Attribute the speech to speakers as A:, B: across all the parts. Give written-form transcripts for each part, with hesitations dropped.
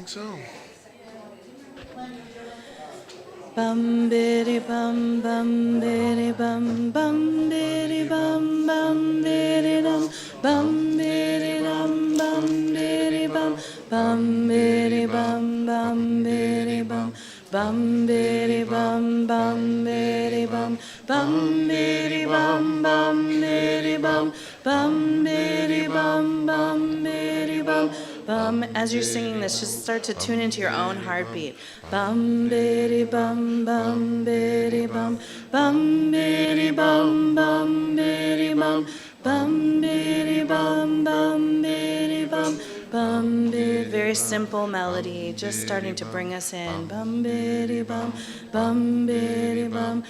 A: think so.
B: Bum biddy bum bum biddy bum bum biddy bum bum biddy dum bum biddy dum bum biddy bum bum biddy bum bum biddy bum bum biddy bum bum biddy bum bum biddy bum bum biddy bum bum biddy bum bum biddy bum. As you're singing this, just start to tune into your own heartbeat. Bum biddy bum bum biddy bum bum biddy bum bum biddy bum bum biddy bum bum biddy bum bum biddy. Very simple melody, just starting to bring us in. Bum biddy bum biddy bum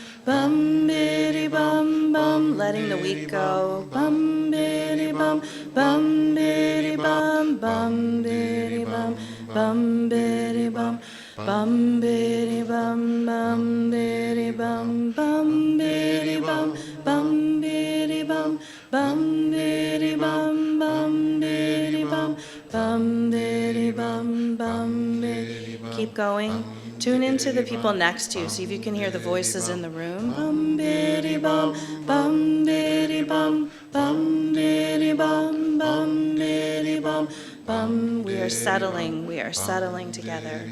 B: biddy bum, letting the week go. Bum biddy bum biddy bum biddy bum biddy bum biddy bum biddy bum biddy bum biddy bum biddy bum biddy bum biddy bum biddy. Keep going. Tune into the people next to you, see if you can hear the voices in the room. Bum biddy bum biddy bum biddy bum biddy bum. We are settling together.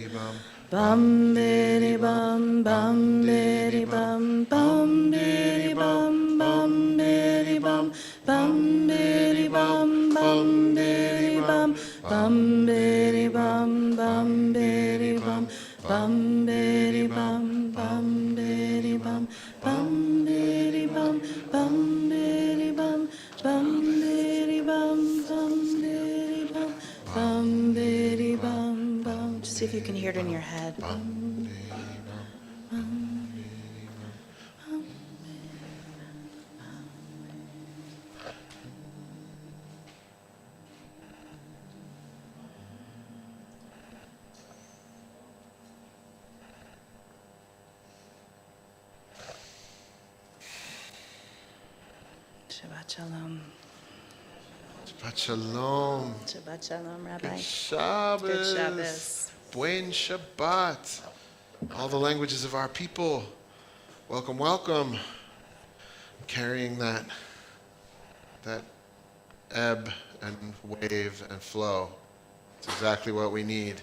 B: Bum biddy bum biddy bum biddy bum biddy bum biddy bum biddy bum biddy bum biddy bum biddy bum biddy bum biddy bum biddy bum biddy bum biddy bum. Just see if you can hear it in your head. Shabbat shalom.
A: Shabbat shalom.
B: Shabbat shalom, Rabbi.
A: Good Shabbos.
B: Good Shabbos.
A: Buen Shabbat. All the languages of our people. Welcome, welcome. Carrying that ebb and wave and flow. It's exactly what we need.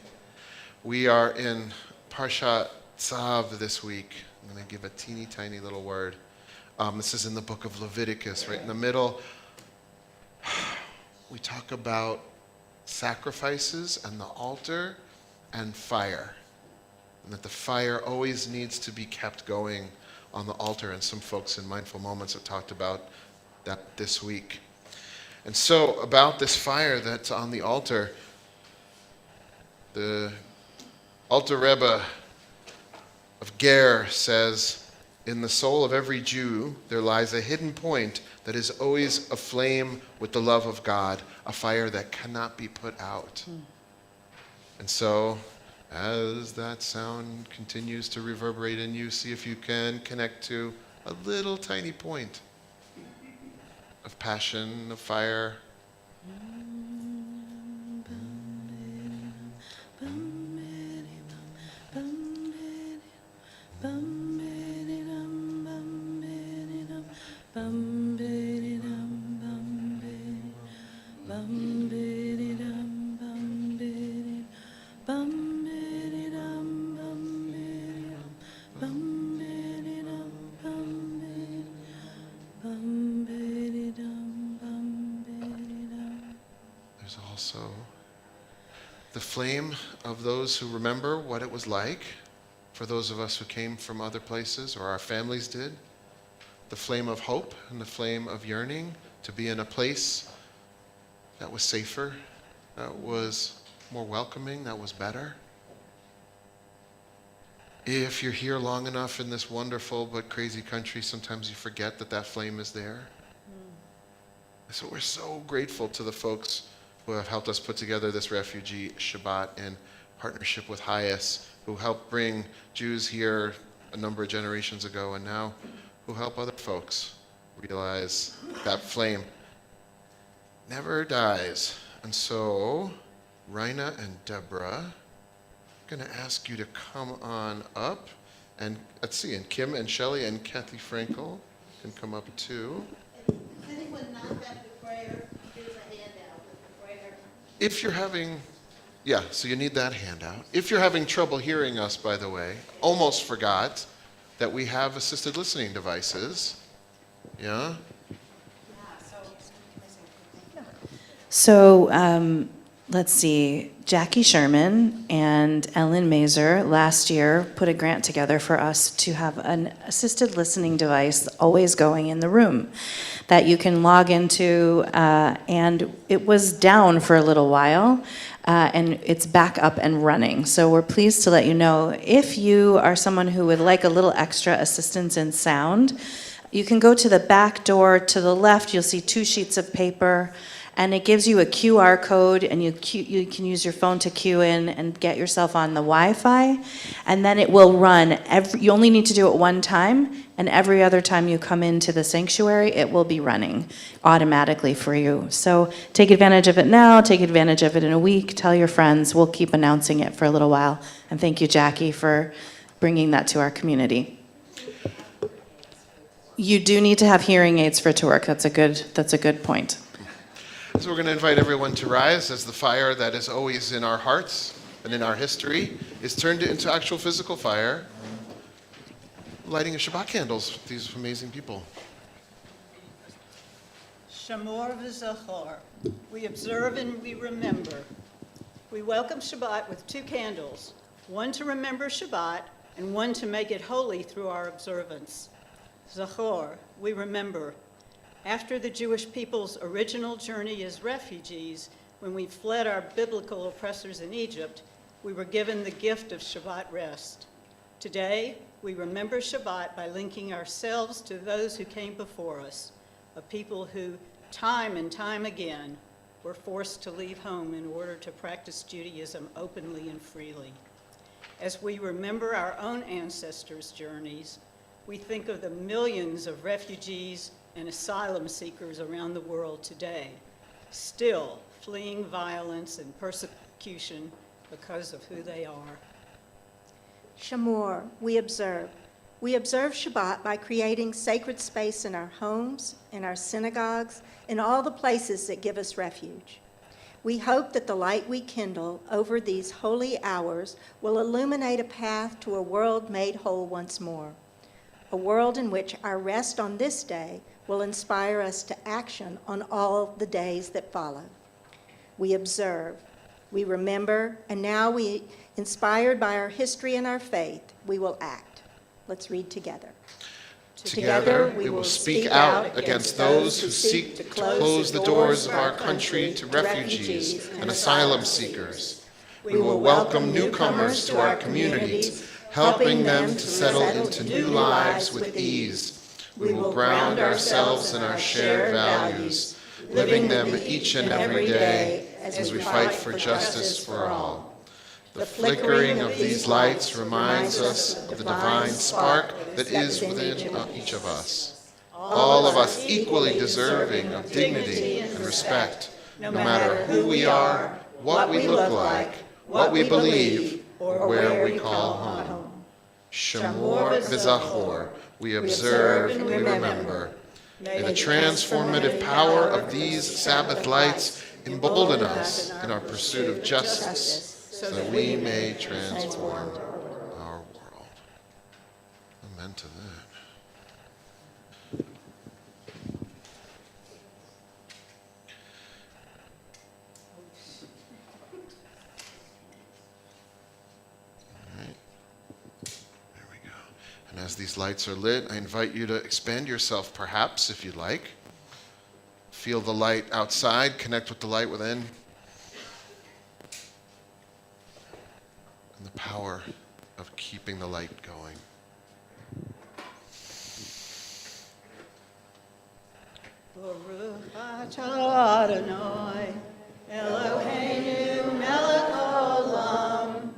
A: We are in Parshat Tzav this week. I'm going to give a teeny tiny little word. This is in the book of Leviticus, right in the middle. We talk about sacrifices and the altar and fire. And that the fire always needs to be kept going on the altar. And some folks in Mindful Moments have talked about that this week. And so about this fire that's on the altar, the Alter Rebbe of Ger says, in the soul of every Jew, there lies a hidden point that is always aflame with the love of God, a fire that cannot be put out. And so, as that sound continues to reverberate in you, see if you can connect to a little tiny point of passion, of fire. There's also the flame of those who remember what it was like for those of us who came from other places or our families did. The flame of hope and the flame of yearning to be in a place that was safer, that was more welcoming, that was better. If you're here long enough in this wonderful but crazy country, sometimes you forget that that flame is there. So we're so grateful to the folks who have helped us put together this Refugee Shabbat in partnership with Hayas, who helped bring Jews here a number of generations ago, and now who help other folks realize that flame never dies. And so, Raina and Deborah going to ask you to come on up. And let's see, and Kim and Shelley and Kathy Frankel can come up too.
C: Does anyone not have the prayer? There's a handout with the prayer.
A: If you're having, yeah, so you need that handout. If you're having trouble hearing us, by the way, almost forgot that we have assisted listening devices. Yeah?
B: So let's see. Jackie Sherman and Ellen Mazer last year put a grant together for us to have an assisted listening device always going in the room that you can log into, and it was down for a little while, and it's back up and running. So we're pleased to let you know, if you are someone who would like a little extra assistance in sound, you can go to the back door to the left. You'll see 2 sheets of paper, and it gives you a QR code, and you can use your phone to cue in and get yourself on the Wi-Fi, and then it will run. You only need to do it one time, and every other time you come into the sanctuary, it will be running automatically for you. So take advantage of it now, take advantage of it in a week, tell your friends. We'll keep announcing it for a little while. And thank you, Jackie, for bringing that to our community. You do need to have hearing aids for it to work. That's a good point.
A: So we're going to invite everyone to rise as the fire that is always in our hearts and in our history is turned into actual physical fire, lighting of Shabbat candles with these amazing people.
C: Shamor v'zachor. We observe and we remember. We welcome Shabbat with 2 candles, one to remember Shabbat and one to make it holy through our observance. Zachor, we remember. After the Jewish people's original journey as refugees, when we fled our biblical oppressors in Egypt, we were given the gift of Shabbat rest. Today, we remember Shabbat by linking ourselves to those who came before us, a people who, time and time again, were forced to leave home in order to practice Judaism openly and freely. As we remember our own ancestors' journeys, we think of the millions of refugees and asylum seekers around the world today, still fleeing violence and persecution because of who they are.
D: Shamor, we observe. We observe Shabbat by creating sacred space in our homes, in our synagogues, in all the places that give us refuge. We hope that the light we kindle over these holy hours will illuminate a path to a world made whole once more, a world in which our rest on this day will inspire us to action on all the days that follow. We observe, we remember, and now we, inspired by our history and our faith, we will act. Let's read together.
A: Together, we will speak out against those who seek to close the doors of our country to refugees and asylum seekers. We will welcome newcomers to our communities, helping them to settle into new lives with ease. We will ground ourselves in our shared values, living them each and every day as we fight for justice for all. The flickering of these lights reminds us of the divine spark that is within each of us. All of us equally deserving of dignity and respect, no matter who we are, what we look like, what we believe, or where we call home. Shamor v'zachor, we observe and we remember. May the transformative power of these Sabbath lights embolden us in our pursuit of justice, so that we may transform our world. Amen to that. All right. There we go. And as these lights are lit, I invite you to expand yourself, perhaps, if you'd like. Feel the light outside, connect with the light within. And the power of keeping the light going.
C: Baruch atah Adonai, Eloheinu melech haolam,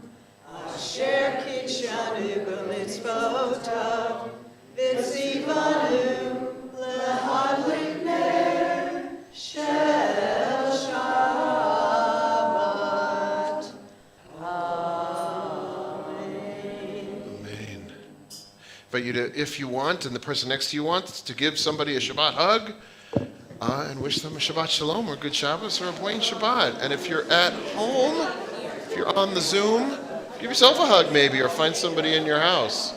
C: asher kitshanu b'mitzvotav, v'tzivanu lehadlik ner shel Shabbat. Amen.
A: invite you to, if you want, and the person next to you wants, to give somebody a Shabbat hug and wish them a Shabbat Shalom or good Shabbos or a Buon Shabbat. And if you're at home, if you're on the Zoom, give yourself a hug maybe, or find somebody in your house.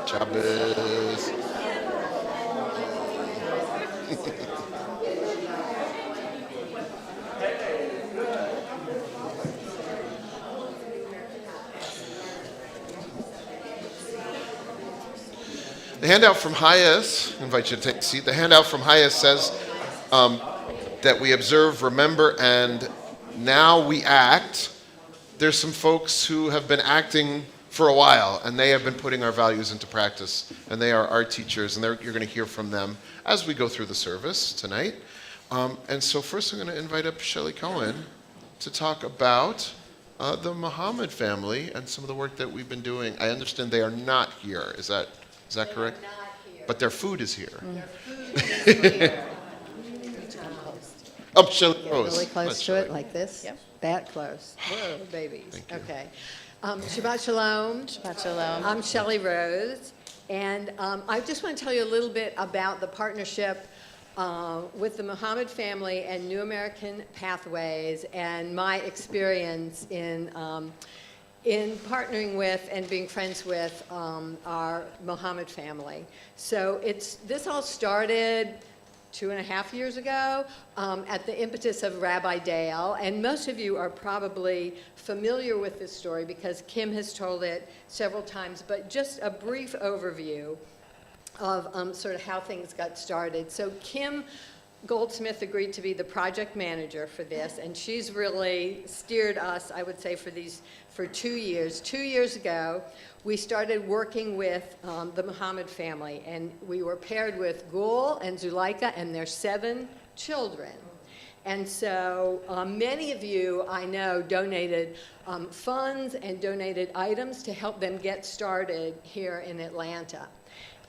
A: Shabbos. The handout from Hayes, I invite you to take a seat. The handout from Hayes says that we observe, remember, and now we act. There's some folks who have been acting for a while, and they have been putting our values into practice, and they are our teachers, and you're going to hear from them as we go through the service tonight. And so first I'm going to invite up Shelley Cohen to talk about the Muhammad family and some of the work that we've been doing. I understand they are not here. Is that correct?
E: They are not here.
A: But their food is here.
E: Their food is here.
A: Oh, Shelley
E: Get
A: Rose.
E: really close
A: That's
E: to
A: Shelley.
E: it, like this?
B: Yep.
E: That close. Whoa, babies.
A: Thank you.
E: Okay. Shabbat Shalom.
B: Shabbat Shalom.
E: I'm Shelley Rose, and I just want to tell you a little bit about the partnership with the Muhammad family and New American Pathways and my experience in partnering with and being friends with our Muhammad family. So this all started 2.5 years ago at the impetus of Rabbi Dale. And most of you are probably familiar with this story because Kim has told it several times, but just a brief overview of sort of how things got started. So Kim Goldsmith agreed to be the project manager for this, and she's really steered us, I would say, for 2 years. 2 years ago, we started working with the Muhammad family, and we were paired with Gul and Zuleika and their 7 children. And so many of you, I know, donated funds and donated items to help them get started here in Atlanta.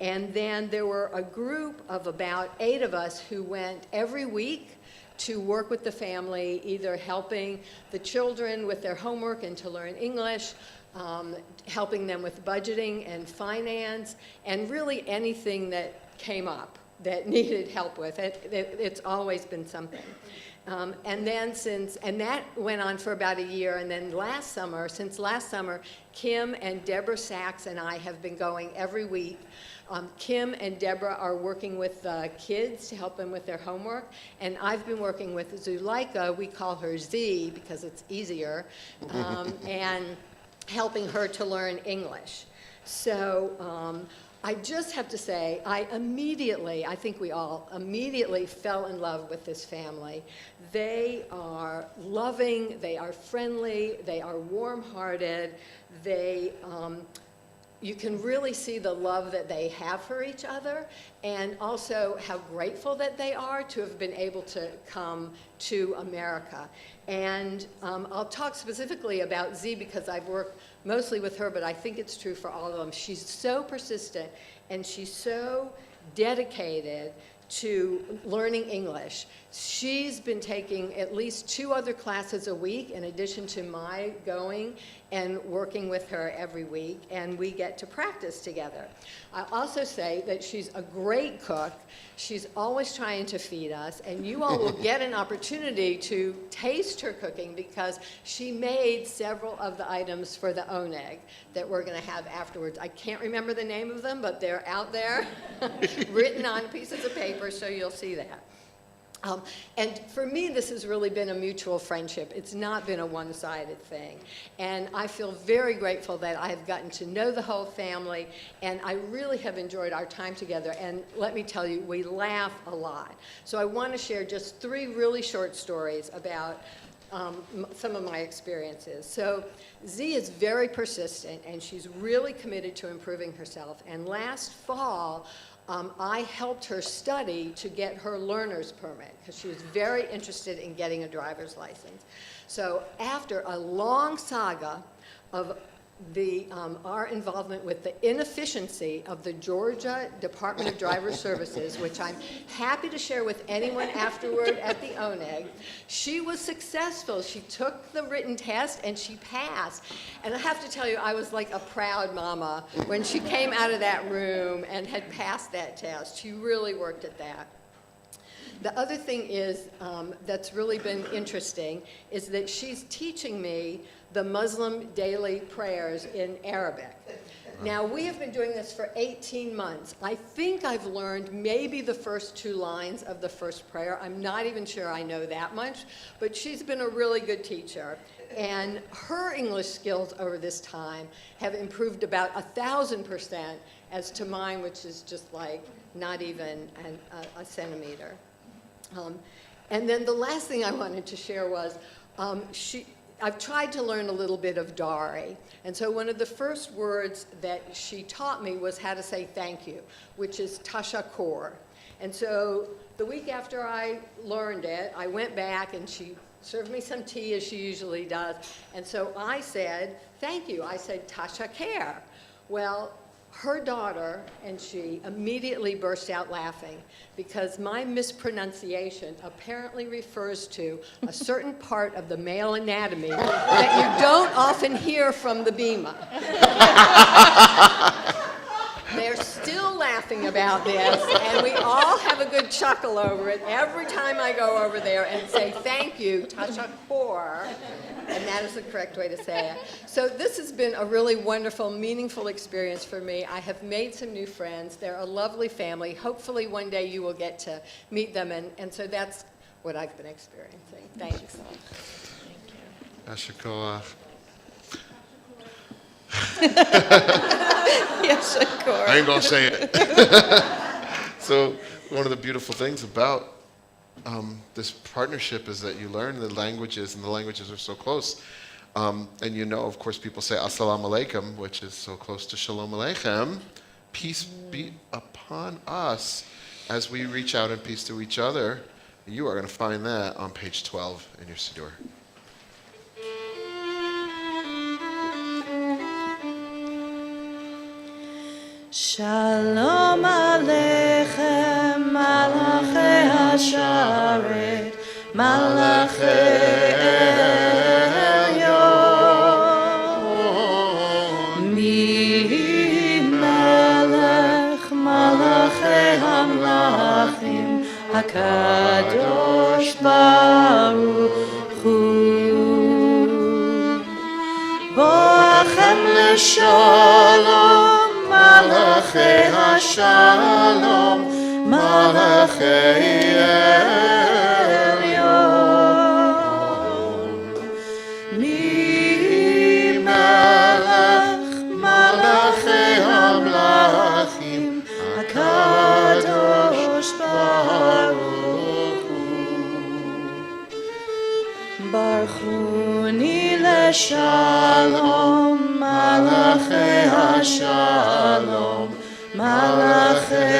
E: And then there were a group of about 8 of us who went every week to work with the family, either helping the children with their homework and to learn English, helping them with budgeting and finance, and really anything that came up that needed help with. It's always been something. And that went on for about a year, and then since last summer, Kim and Deborah Sachs and I have been going every week. Kim and Deborah are working with the kids to help them with their homework, and I've been working with Zuleika, we call her Z because it's easier, and helping her to learn English. So I just have to say, I think we all immediately fell in love with this family. They are loving, they are friendly, they are warm-hearted, you can really see the love that they have for each other, and also how grateful that they are to have been able to come to America. And I'll talk specifically about Z because I've worked mostly with her, but I think it's true for all of them. She's so persistent, and she's so dedicated to learning English. She's been taking at least 2 other classes a week in addition to my going and working with her every week, and we get to practice together. I'll also say that she's a great cook. She's always trying to feed us, and you all will get an opportunity to taste her cooking because she made several of the items for the oneg that we're going to have afterwards. I can't remember the name of them, but they're out there written on pieces of paper, so you'll see that. And for me, this has really been a mutual friendship. It's not been a one-sided thing. And I feel very grateful that I have gotten to know the whole family, and I really have enjoyed our time together. And let me tell you, we laugh a lot. So I want to share just 3 really short stories about some of my experiences. So Z is very persistent, and she's really committed to improving herself. And last fall, I helped her study to get her learner's permit because she was very interested in getting a driver's license. So after a long saga of our involvement with the inefficiency of the Georgia Department of Driver Services, which I'm happy to share with anyone afterward at the ONEG. She was successful. She took the written test and she passed. And I have to tell you, I was like a proud mama when she came out of that room and had passed that test. She really worked at that. The other thing is, that's really been interesting, is that she's teaching me the Muslim daily prayers in Arabic. Now, we have been doing this for 18 months. I think I've learned maybe the first 2 lines of the first prayer. I'm not even sure I know that much, but she's been a really good teacher. And her English skills over this time have improved about 1,000% as to mine, which is just like not even a centimeter. And then the last thing I wanted to share was, I've tried to learn a little bit of Dari. And so one of the first words that she taught me was how to say thank you, which is tashakur. And so the week after I learned it, I went back and she served me some tea as she usually does. And so I said, thank you. I said tashaker. Well, her daughter and she immediately burst out laughing because my mispronunciation apparently refers to a certain part of the male anatomy that you don't often hear from the Bima. They're still laughing about this, and we all have a good chuckle over it every time I go over there and say thank you, Tasha Kaur, and that is the correct way to say it. So this has been a really wonderful, meaningful experience for me. I have made some new friends. They're a lovely family. Hopefully one day you will get to meet them, and so that's what I've been experiencing. Thanks.
B: Thank you.
A: Ashikoach.
B: Yes, of course.
A: I ain't gonna say it. So one of the beautiful things about this partnership is that you learn the languages, and the languages are so close. And you know, of course, people say Assalamu alaikum, which is so close to Shalom Aleichem. Peace be upon us as we reach out in peace to each other. You are going to find that on page 12 in your Siddur.
B: Shalom Aleichem, Malachi Hasharet, Malachi Elyon. Mi Melech, Malachi Hamlachim, HaKadosh Baruch Hu. Boachem L'Shalom, Malachi Hashalom, Malachi Elyon. Mi Melech, Malachi Hamlachim, HaKadosh Baruch Hu. Barchuni L'Shalom, Malachi Hashalom, Malachi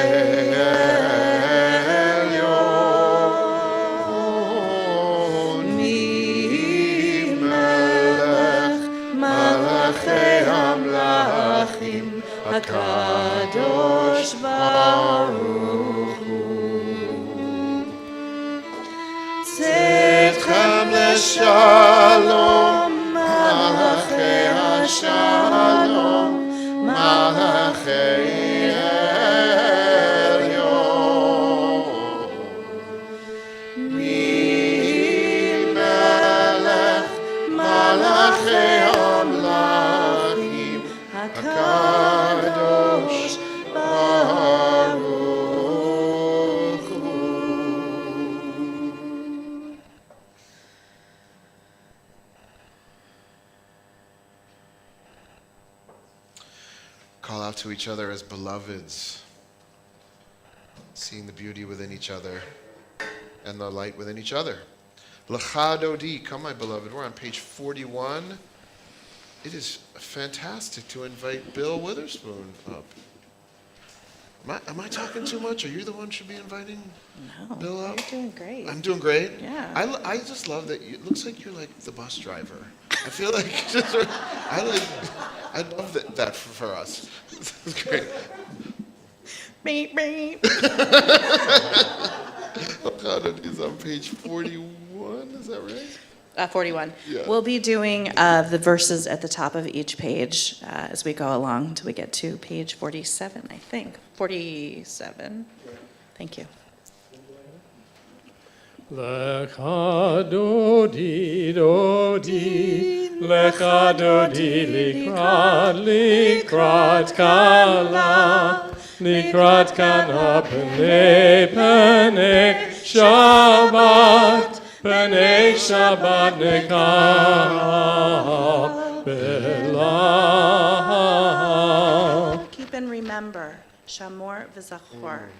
B: Elyon. Mi Melech, Malachi Hamlachim, HaKadosh Baruch Hu. Tzedchem L'Shalom, Malachi Hashalom, Malachi Elyon. Mi Melech, Malachi Hamlachim, HaKadosh Baruch Hu.
A: Call out to each other as beloveds, seeing the beauty within each other and the light within each other. L'cha dodi, come my beloved. We're on page 41. It is fantastic to invite Bill Witherspoon up. Am I talking too much? Are you the one who should be inviting Bill up?
B: You're doing great.
A: I'm doing great?
B: Yeah.
A: I just love that it looks like you're like the bus driver. I feel like I I love that for us. This is great.
B: Beep, beep.
A: Kabbalat is on page 41, is that right?
B: 41.
A: Yeah.
B: We'll be doing the verses at the top of each page as we go along until we get to page 47, I think. 47. Thank you.
F: Lecha dodi dodi, lecha dodi likrat kala, likrat kala pene Shabbat nekah bela.
B: Keep and remember, Shamor v'Zachor.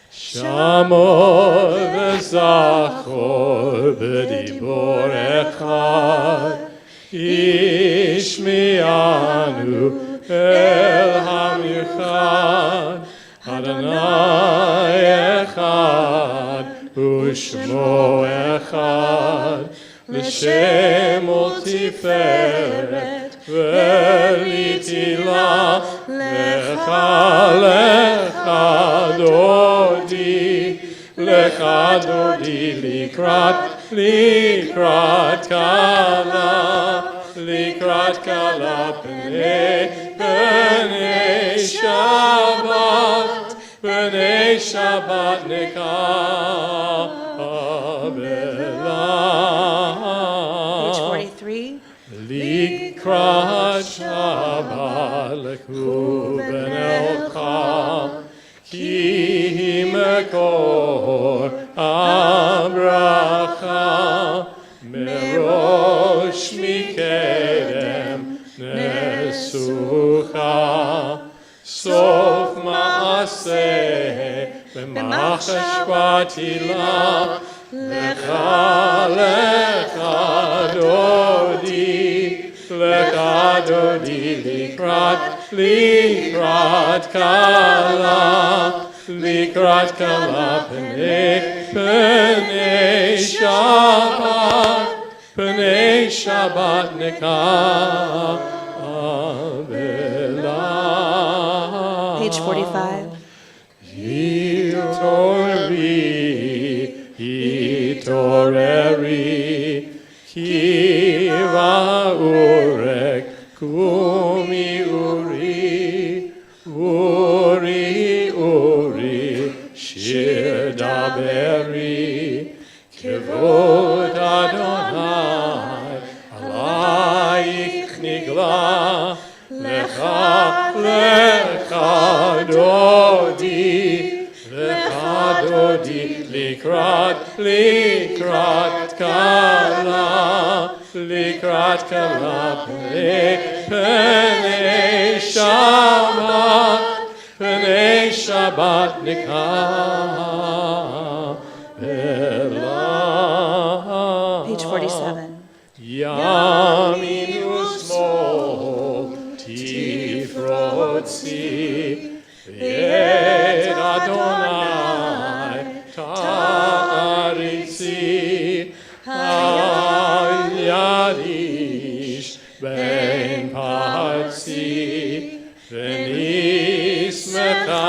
F: Shamor v'Zachor b'dibor echad, ishmi'anu el hamichad, Adonai echad, u'shmo echad, l'shem u'tiferet, ve'litila, lecha lecha dodi, likrat kala pene Shabbat nekah bela.
B: Page 43.
F: Likrat Shabbat leku benelcha, ki mekor abracha, merosh mikedem nesucha, sof maaseh b'machashvatila, lecha lecha dodi, likrat kala pene Shabbat nekah bela.
B: Page 45.
F: Hitoreri, kiva urek, kumi uri, shir daberi, kivod Adonai, alayich nigla, lecha dodi, likrat kala pene Shabbat nekah bela.
B: Page 47.
F: Yamin usmol tifrotzi, v'yed Adonai ta'aritzi, hayadish ben parzi, v'nismecha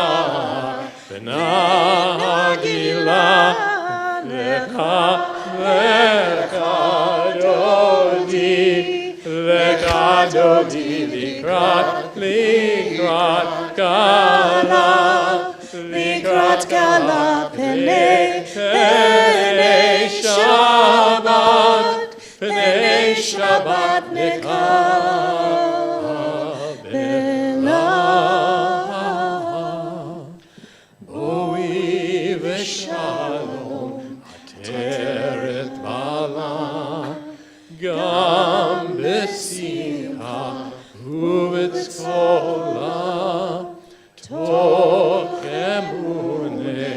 F: v'nagila, lecha dodi, likrat kala pene Shabbat nekah bela. Boi v'shalom ateret bala, gam b'simcha u'b'tzkola, toch emune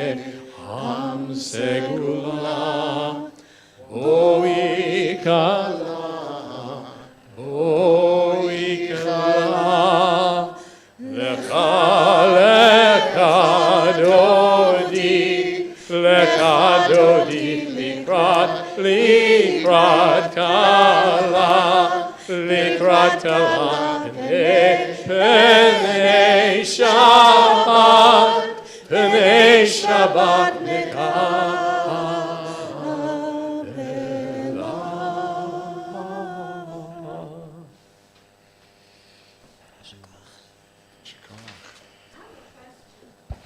F: ham segula, boi kala, lecha dodi, likrat kala pene Pnei Shabbat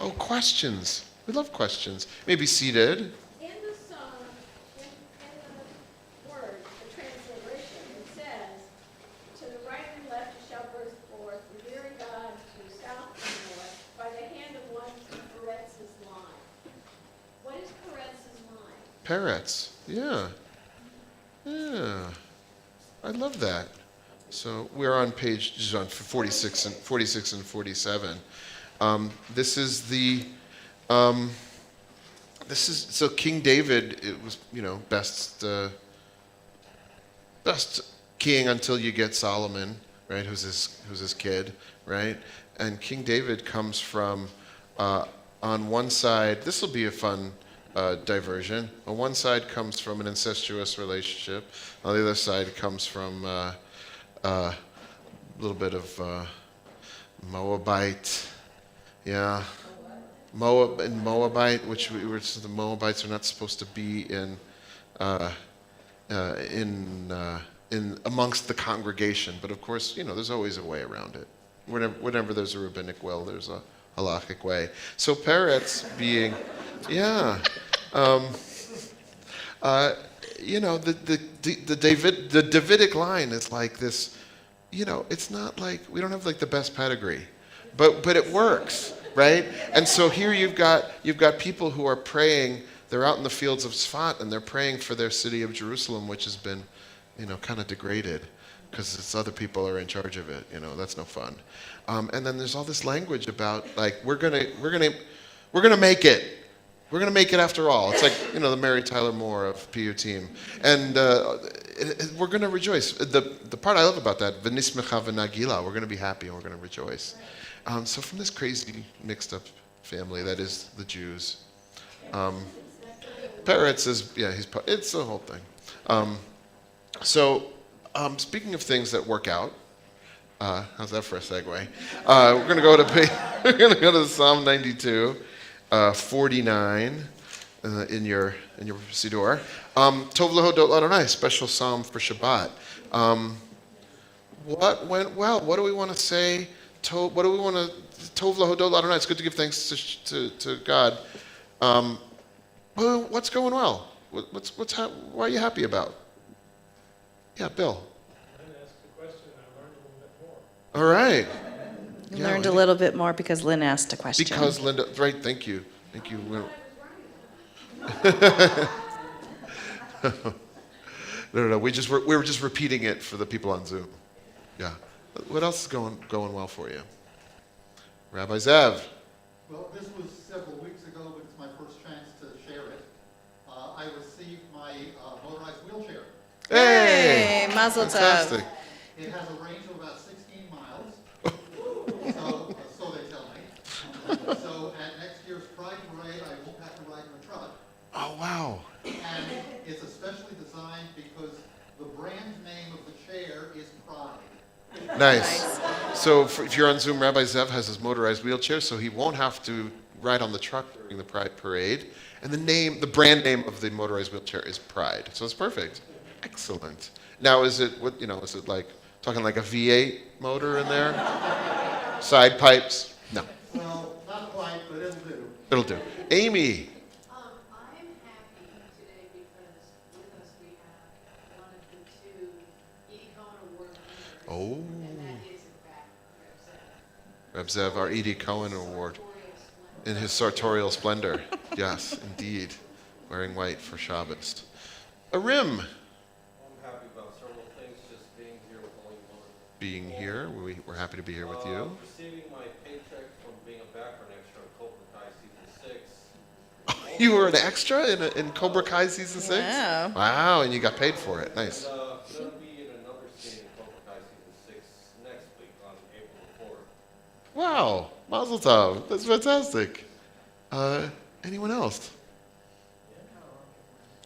A: Oh, questions. We love questions. Maybe seated.
E: In the song, in the word, the transliteration, it says, to the right and left you shall burst forth, revering God to south and north, by the hand of one who corrects his line. What is Peretz's line?
A: Peretz. Yeah. Yeah. I love that. So we're on page 46 and 47. This is the so King David. It was best king until you get Solomon, right? Who's his kid, right? And King David comes from on one side. This will be a fun diversion. On one side comes from an incestuous relationship. On the other side comes from a little bit of Moabite. Yeah, Moabite, the Moabites are not supposed to be in amongst the congregation. But of course, there's always a way around it. Whenever there's a rabbinic will, there's a halachic way. So Peretz being, the Davidic line is like this. It's not like we don't have like the best pedigree. But it works, right? And so here you've got people who are praying. They're out in the fields of Tzfat and they're praying for their city of Jerusalem, which has been, kind of degraded because it's other people are in charge of it. That's no fun. And then there's all this language about like we're gonna make it. We're gonna make it after all. It's like the Mary Tyler Moore of PU team, and we're gonna rejoice. The part I love about that, v'nismecha v'nagila, we're gonna be happy and we're gonna rejoice. So from this crazy mixed up family that is the Jews, Peretz is it's the whole thing. Speaking of things that work out, how's that for a segue? We're gonna go to Psalm 92, 49 in your siddur. Tov lehodot l'Adonai, special psalm for Shabbat. What went well? What do we want to say? Tov lehodot l'Adonai. It's good to give thanks to God. Well, what's going well? What are you happy about? Yeah, Bill.
F: I asked the question and I learned a little bit more.
A: All right.
B: We learned a little bit more because Lynn asked a question.
A: Because Linda, right? Thank you. No. We were just repeating it for the people on Zoom. Yeah. What else is going well for you, Rabbi Zev?
G: Well, this was several weeks ago, but it's my first chance to share it. I received my motorized wheelchair.
B: Hey, Mazel Tov.
A: Fantastic.
G: It has a range of about 16 miles, so they tell me. So at next year's Pride Parade, I won't have to ride in a truck.
A: Oh wow.
G: And it's especially designed because the brand name of the chair is Pride.
A: Nice. So if you're on Zoom, Rabbi Zev has his motorized wheelchair, so he won't have to ride on the truck during the Pride Parade. And the brand name of the motorized wheelchair is Pride. So it's perfect. Excellent. Now, is it like talking like a V8 motor in there? Side pipes? No.
G: Well, not quite, but it'll do.
A: It'll do. Amy.
E: I'm happy today because with us we have one of the two Edie Cohen Award winners.
A: Oh.
E: And that is in fact
A: Reb Zev, our Edie Cohen Award. In his sartorial splendor. Yes, indeed. Wearing white for Shabbos. Arim.
H: I'm happy about several things, just being here with all you want.
A: Being here. We're happy to be here with you.
H: Receiving my paycheck from being a background extra on Cobra Kai season 6.
A: You were an extra in Cobra Kai season 6?
B: Wow.
A: Wow, and you got paid for it. Nice.
H: And going to be in another scene in Cobra Kai season 6 next week on April 4th.
A: Wow. Mazel tov. That's fantastic. Anyone else?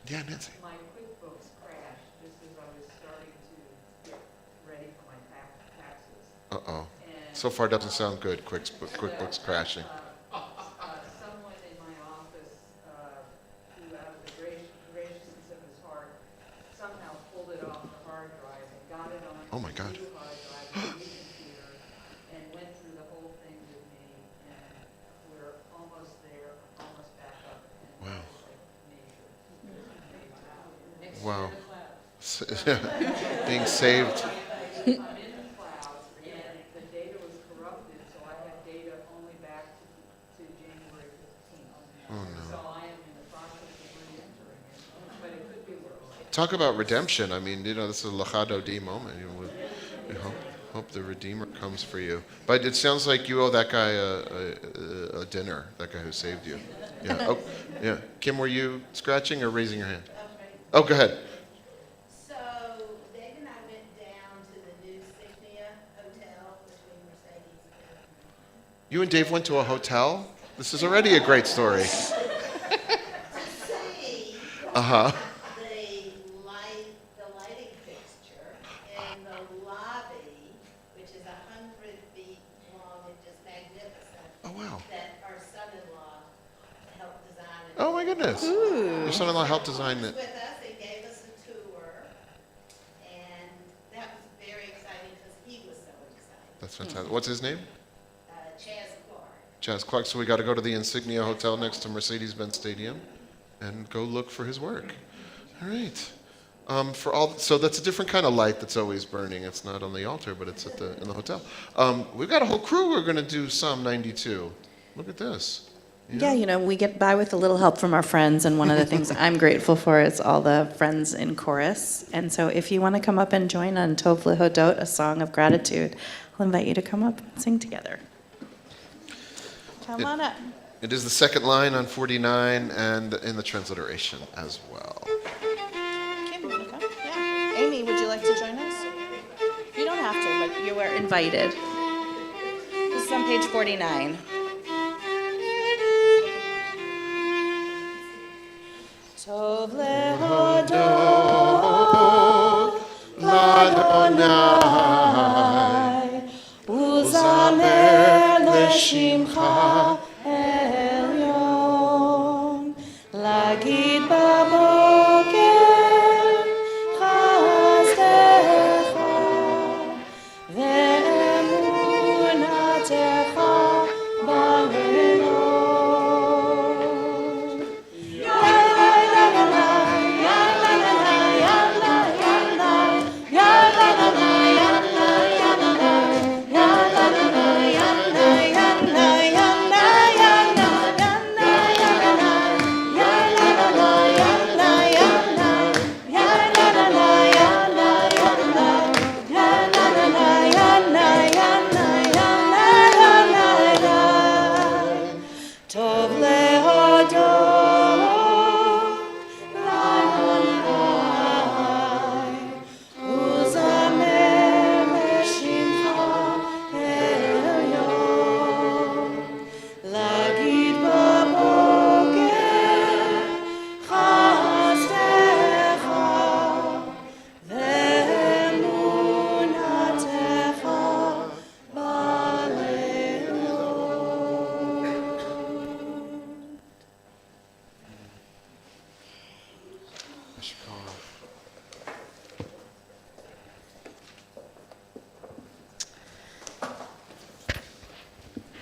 A: Yeah, Nancy.
I: My QuickBooks crashed just as I was starting to get ready for my taxes.
A: Uh-oh. So far doesn't sound good, QuickBooks crashing.
I: Someone in my office, who out of the graciousness of his heart, somehow pulled it off the hard drive and got it on
A: Oh my
I: a
A: God.
I: new hard drive, a new computer, and went through the whole thing with me, and we're almost there, almost back up. And
A: Wow.
I: Next
A: Wow.
I: to the cloud.
A: Being saved.
I: I'm in the cloud, and the data was corrupted, so I have data only back to January 15th.
A: Oh, no.
I: So I am in the process of re-entering it, but it could be worse.
A: Talk about redemption. I mean, this is a Lachado D moment. We hope the Redeemer comes for you. But it sounds like you owe that guy a dinner, that guy who saved you. Yeah. Oh, yeah. Kim, were you scratching or raising your hand? Oh, go ahead.
J: So Dave and I went down to the new Signia Hotel between Mercedes and
A: You and Dave went to a hotel? This is already a great story.
J: to see
A: Uh-huh.
J: the lighting fixture in the lobby, which is 100 feet long and just magnificent.
A: Oh, wow.
J: That our son-in-law helped design it.
A: Oh, my goodness. Your son-in-law helped design
J: He
A: it.
J: was with us and gave us a tour, and that was very exciting because he was so excited.
A: That's fantastic. What's his name?
J: Chaz Clark.
A: Chaz Clark. So we got to go to the Insignia Hotel next to Mercedes-Benz Stadium and go look for his work. All right. So that's a different kind of light that's always burning. It's not on the altar, but it's in the hotel. We've got a whole crew. We're going to do Psalm 92. Look at this.
B: Yeah, we get by with a little help from our friends, and one of the things I'm grateful for is all the friends in chorus. And so if you want to come up and join on Tov Lehodot, a song of gratitude, I'll invite you to come up and sing together. Come on up.
A: It is the second line on 49 and in the transliteration as well.
B: Kim, you want to come? Yeah. Amy, would you like to join us? You don't have to, but you are invited. This is on page 49. Tov lehodot l'Adonai uzamer l'shimcha elyon lagid baboker chazdecha ve'emunatecha b'leilot. Tov lehodot l'Adonai uzamer l'shimcha elyon lagid baboker chazdecha ve'emunatecha b'leilot.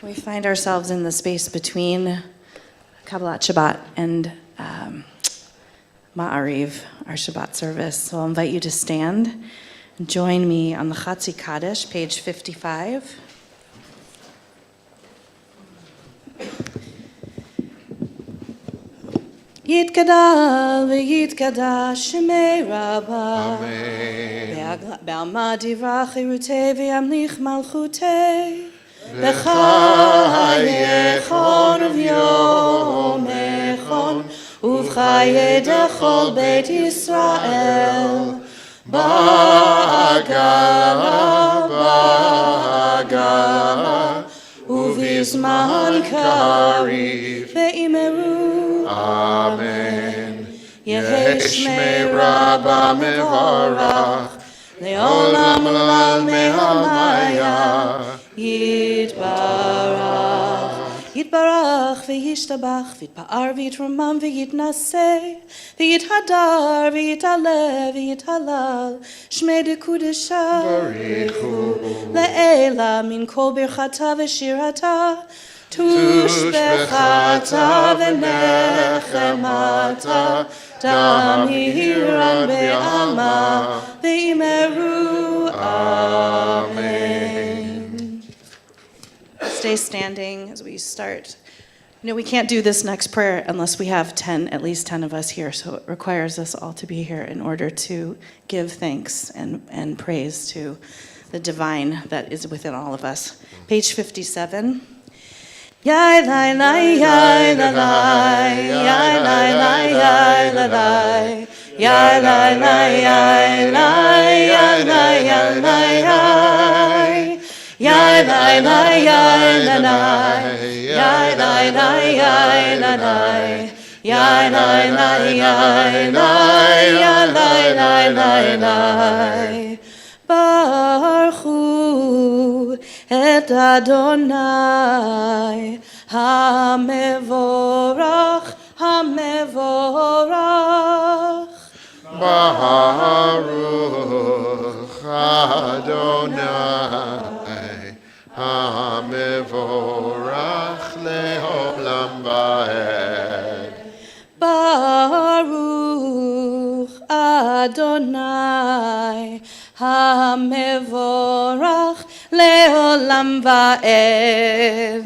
B: We find ourselves in the space between Kabbalat Shabbat and Ma'ariv, our Shabbat service. So I'll invite you to stand and join me on the Chatzi Kaddish, page 55. Yitgadal v'yitgadash shemei Rabbah.
A: Amen.
B: B'alma divrach chirutei v'yamlich malchutei. B'chayechon uv'yomechon uv'chaye dechol Beit Yisrael. Ba'agala uv'izman kariv ve'imeru.
A: Amen.
B: Yehi shmei Rabbah mevarach לעולם לעולמי עלמיה, יתברך. יתברך וישתבח, ויתפאר ויתרומם ויתנשא, ויתהדר ויתעלה ויתהלל, שמי דקודשה בריחו, לעילה מן כל ברכתה ושירתה, תושבחתה ונחמתה, תמירן בעלמא, ואמרו Amen. Stay standing as we start. You know, we can't do this next prayer unless we have at least 10 of us here, so it requires us all to be here in order to give thanks and praise to the divine that is within all of us. Page 57. Yai lai lai yai la lai, yai lai lai yai la lai, yai lai lai yai lai, yai lai yai lai yai. Yai lai lai yai la lai, yai lai lai yai la lai, yai lai lai yai lai, yai lai lai lai lai. Baruchu et Adonai hamevorach, hamevorach.
A: Baruch Adonai hamevorach leolam vaed.
B: Baruch Adonai hamevorach leolam vaed.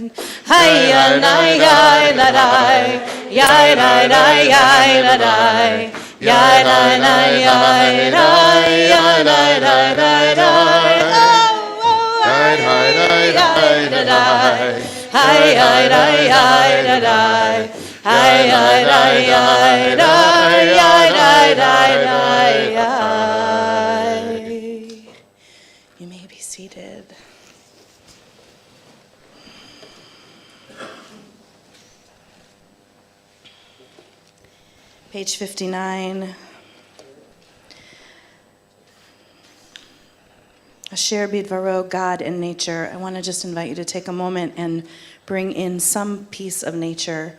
B: Hayya lai yai la lai, yai lai lai yai la lai, yai lai lai yai lai, yai lai lai lai lai. Yai lai lai yai la lai, hay yai lai yai la lai, hay yai lai yai lai, yai lai lai lai yai. You may be seated. Page 59. Asher bidvaro, God and nature. I want to just invite you to take a moment and bring in some piece of nature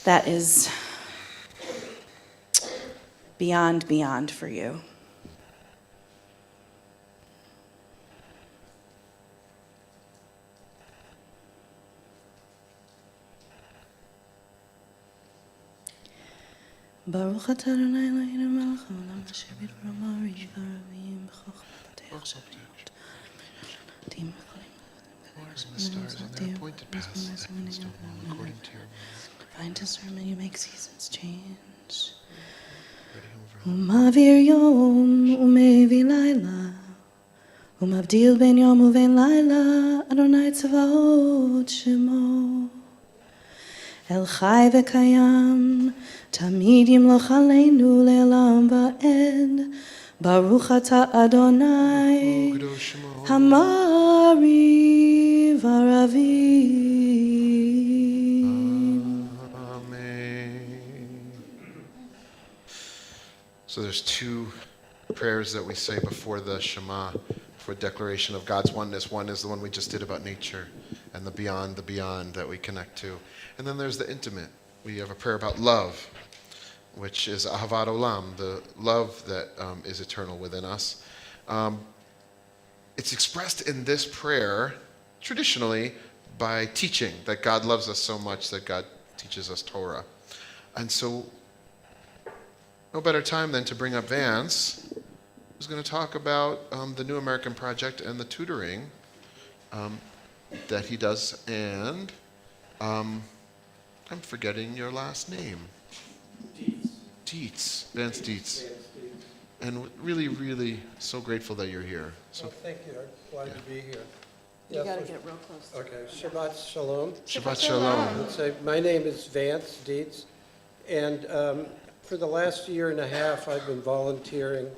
B: that is beyond for you. Baruch atah Adonai Eloheinu melech haolam asher bidvaro ma'ariv ha'ravim b'chokhmah shabbat.
A: The stars on their appointed paths, the heavens don't move according to your will.
B: Divine discernment, you make seasons change.
A: Ready over.
B: Umavir yom umevi laila, umavdil ben yom uven laila, Adonai tzavaot shemo. El chai v'kayam, tamid yimloch aleinu le'olam va'ed. Baruch atah Adonai, Hamari v'aravim.
A: Amen. So there's two prayers that we say before the Shema, for declaration of God's oneness. One is the one we just did about nature, and the beyond that we connect to. And then there's the intimate. We have a prayer about love, which is Ahavat Olam, the love that is eternal within us. It's expressed in this prayer, traditionally, by teaching that God loves us so much that God teaches us Torah. And so, no better time than to bring up Vance, who's going to talk about the New American Project and the tutoring that he does. And I'm forgetting your last name. Dietz, Vance Dietz. And really, really so grateful that you're here. So,
F: Well, thank you. I'm glad to be here.
B: You got to get real close.
F: Okay, Shabbat Shalom.
A: Shabbat Shalom.
F: Let's say, my name is Vance Dietz, and for the last year and a half, I've been volunteering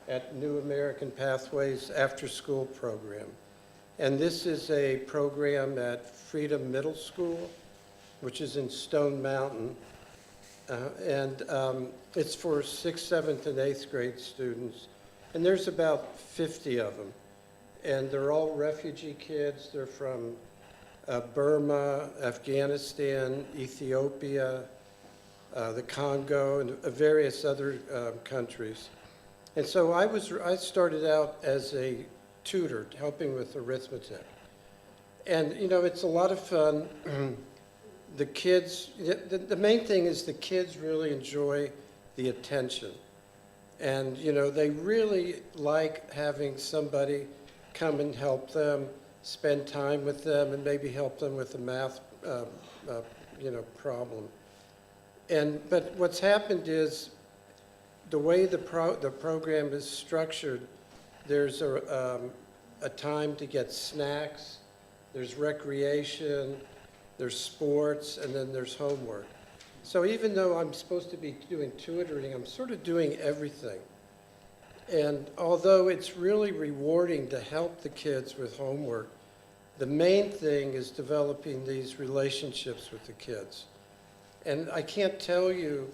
F: at New American Pathways after-school program. And this is a program at Freedom Middle School, which is in Stone Mountain. And it's for 6th, 7th, and 8th grade students. And there's about 50 of them. And they're all refugee kids. They're from Burma, Afghanistan, Ethiopia, the Congo, and various other countries. And so I started out as a tutor, helping with arithmetic. And, you know, it's a lot of fun. The kids, the main thing is the kids really enjoy the attention. And, you know, they really like having somebody come and help them, spend time with them, and maybe help them with a math, you know, problem. But what's happened is the way the program is structured, there's a time to get snacks, there's recreation, there's sports, and then there's homework. So even though I'm supposed to be doing tutoring, I'm sort of doing everything. And although it's really rewarding to help the kids with homework, the main thing is developing these relationships with the kids. And I can't tell you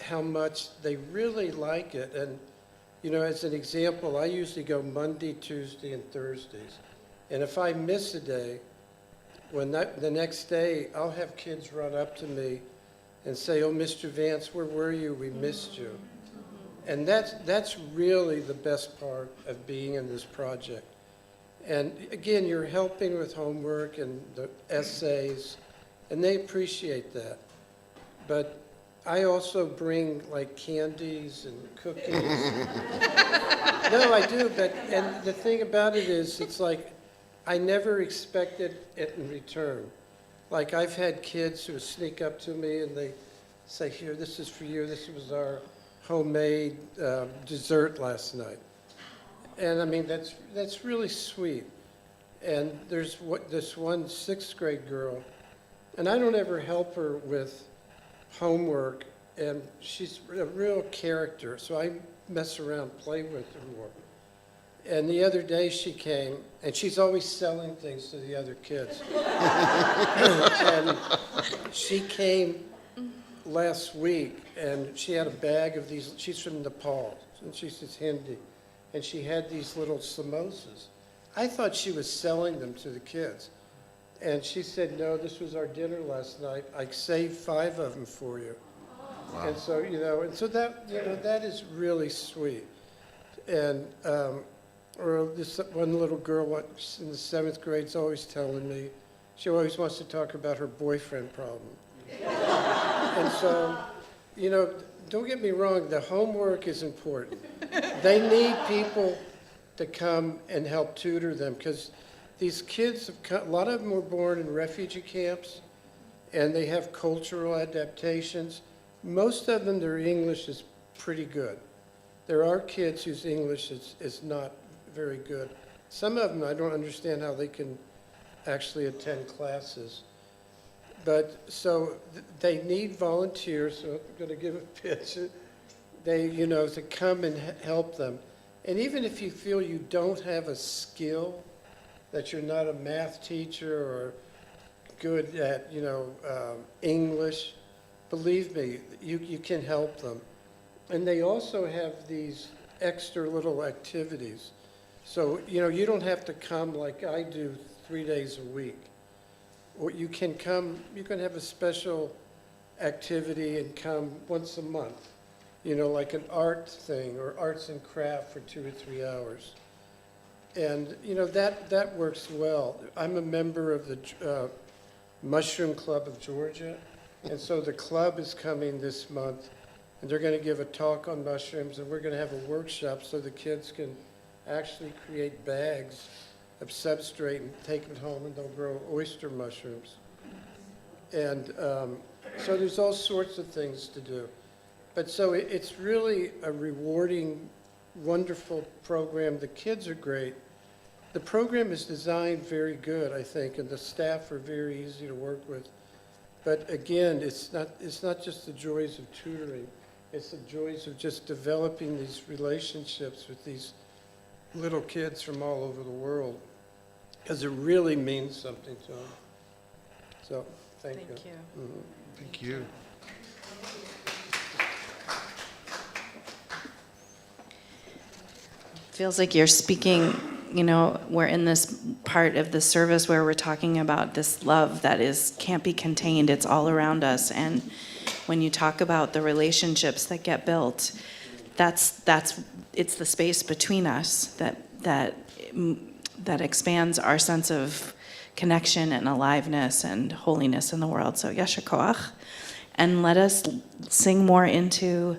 F: how much they really like it. And, you know, as an example, I usually go Monday, Tuesday, and Thursdays. And if I miss a day, the next day, I'll have kids run up to me and say, "Oh, Mr. Vance, where were you? We missed you." And that's really the best part of being in this project. And again, you're helping with homework and the essays, and they appreciate that. But I also bring like candies and cookies. No, I do, and the thing about it is, it's like, I never expected it in return. Like, I've had kids who sneak up to me and they say, "Here, this is for you. This was our homemade dessert last night." And I mean, that's really sweet. And there's this one 6th grade girl, and I don't ever help her with homework, and she's a real character, so I mess around, play with her more. And the other day she came, and she's always selling things to the other kids. And she came last week, and she had a bag of these. She's from Nepal, and she speaks Hindi, and she had these little samosas. I thought she was selling them to the kids. And she said, "No, this was our dinner last night. I saved 5 of them for you." Wow. And so, you know, that, you know, that is really sweet. And, or this one little girl in the 7th grade is always telling me, she always wants to talk about her boyfriend problem. And so, you know, don't get me wrong, the homework is important. They need people to come and help tutor them, because these kids, a lot of them were born in refugee camps, and they have cultural adaptations. Most of them, their English is pretty good. There are kids whose English is not very good. Some of them, I don't understand how they can actually attend classes. But so they need volunteers, so I'm going to give a pitch. They, you know, to come and help them. And even if you feel you don't have a skill, that you're not a math teacher or good at, you know, English, believe me, you can help them. And they also have these extra little activities. So, you know, you don't have to come like I do 3 days a week. Or you can come, you can have a special activity and come once a month, you know, like an art thing or arts and craft for 2 or 3 hours. And, you know, that works well. I'm a member of the Mushroom Club of Georgia, and so the club is coming this month, and they're going to give a talk on mushrooms, and we're going to have a workshop so the kids can actually create bags of substrate and take it home, and they'll grow oyster mushrooms. And so there's all sorts of things to do. But so it's really a rewarding, wonderful program. The kids are great. The program is designed very good, I think, and the staff are very easy to work with. But again, it's not just the joys of tutoring. It's the joys of just developing these relationships with these little kids from all over the world, because it really means something to them. So, thank you.
B: Thank you.
F: Mhm.
A: Thank you.
B: Feels like you're speaking, we're in this part of the service where we're talking about this love that can't be contained. It's all around us. And when you talk about the relationships that get built, it's the space between us that expands our sense of connection and aliveness and holiness in the world. So yasher koach. And let us sing more into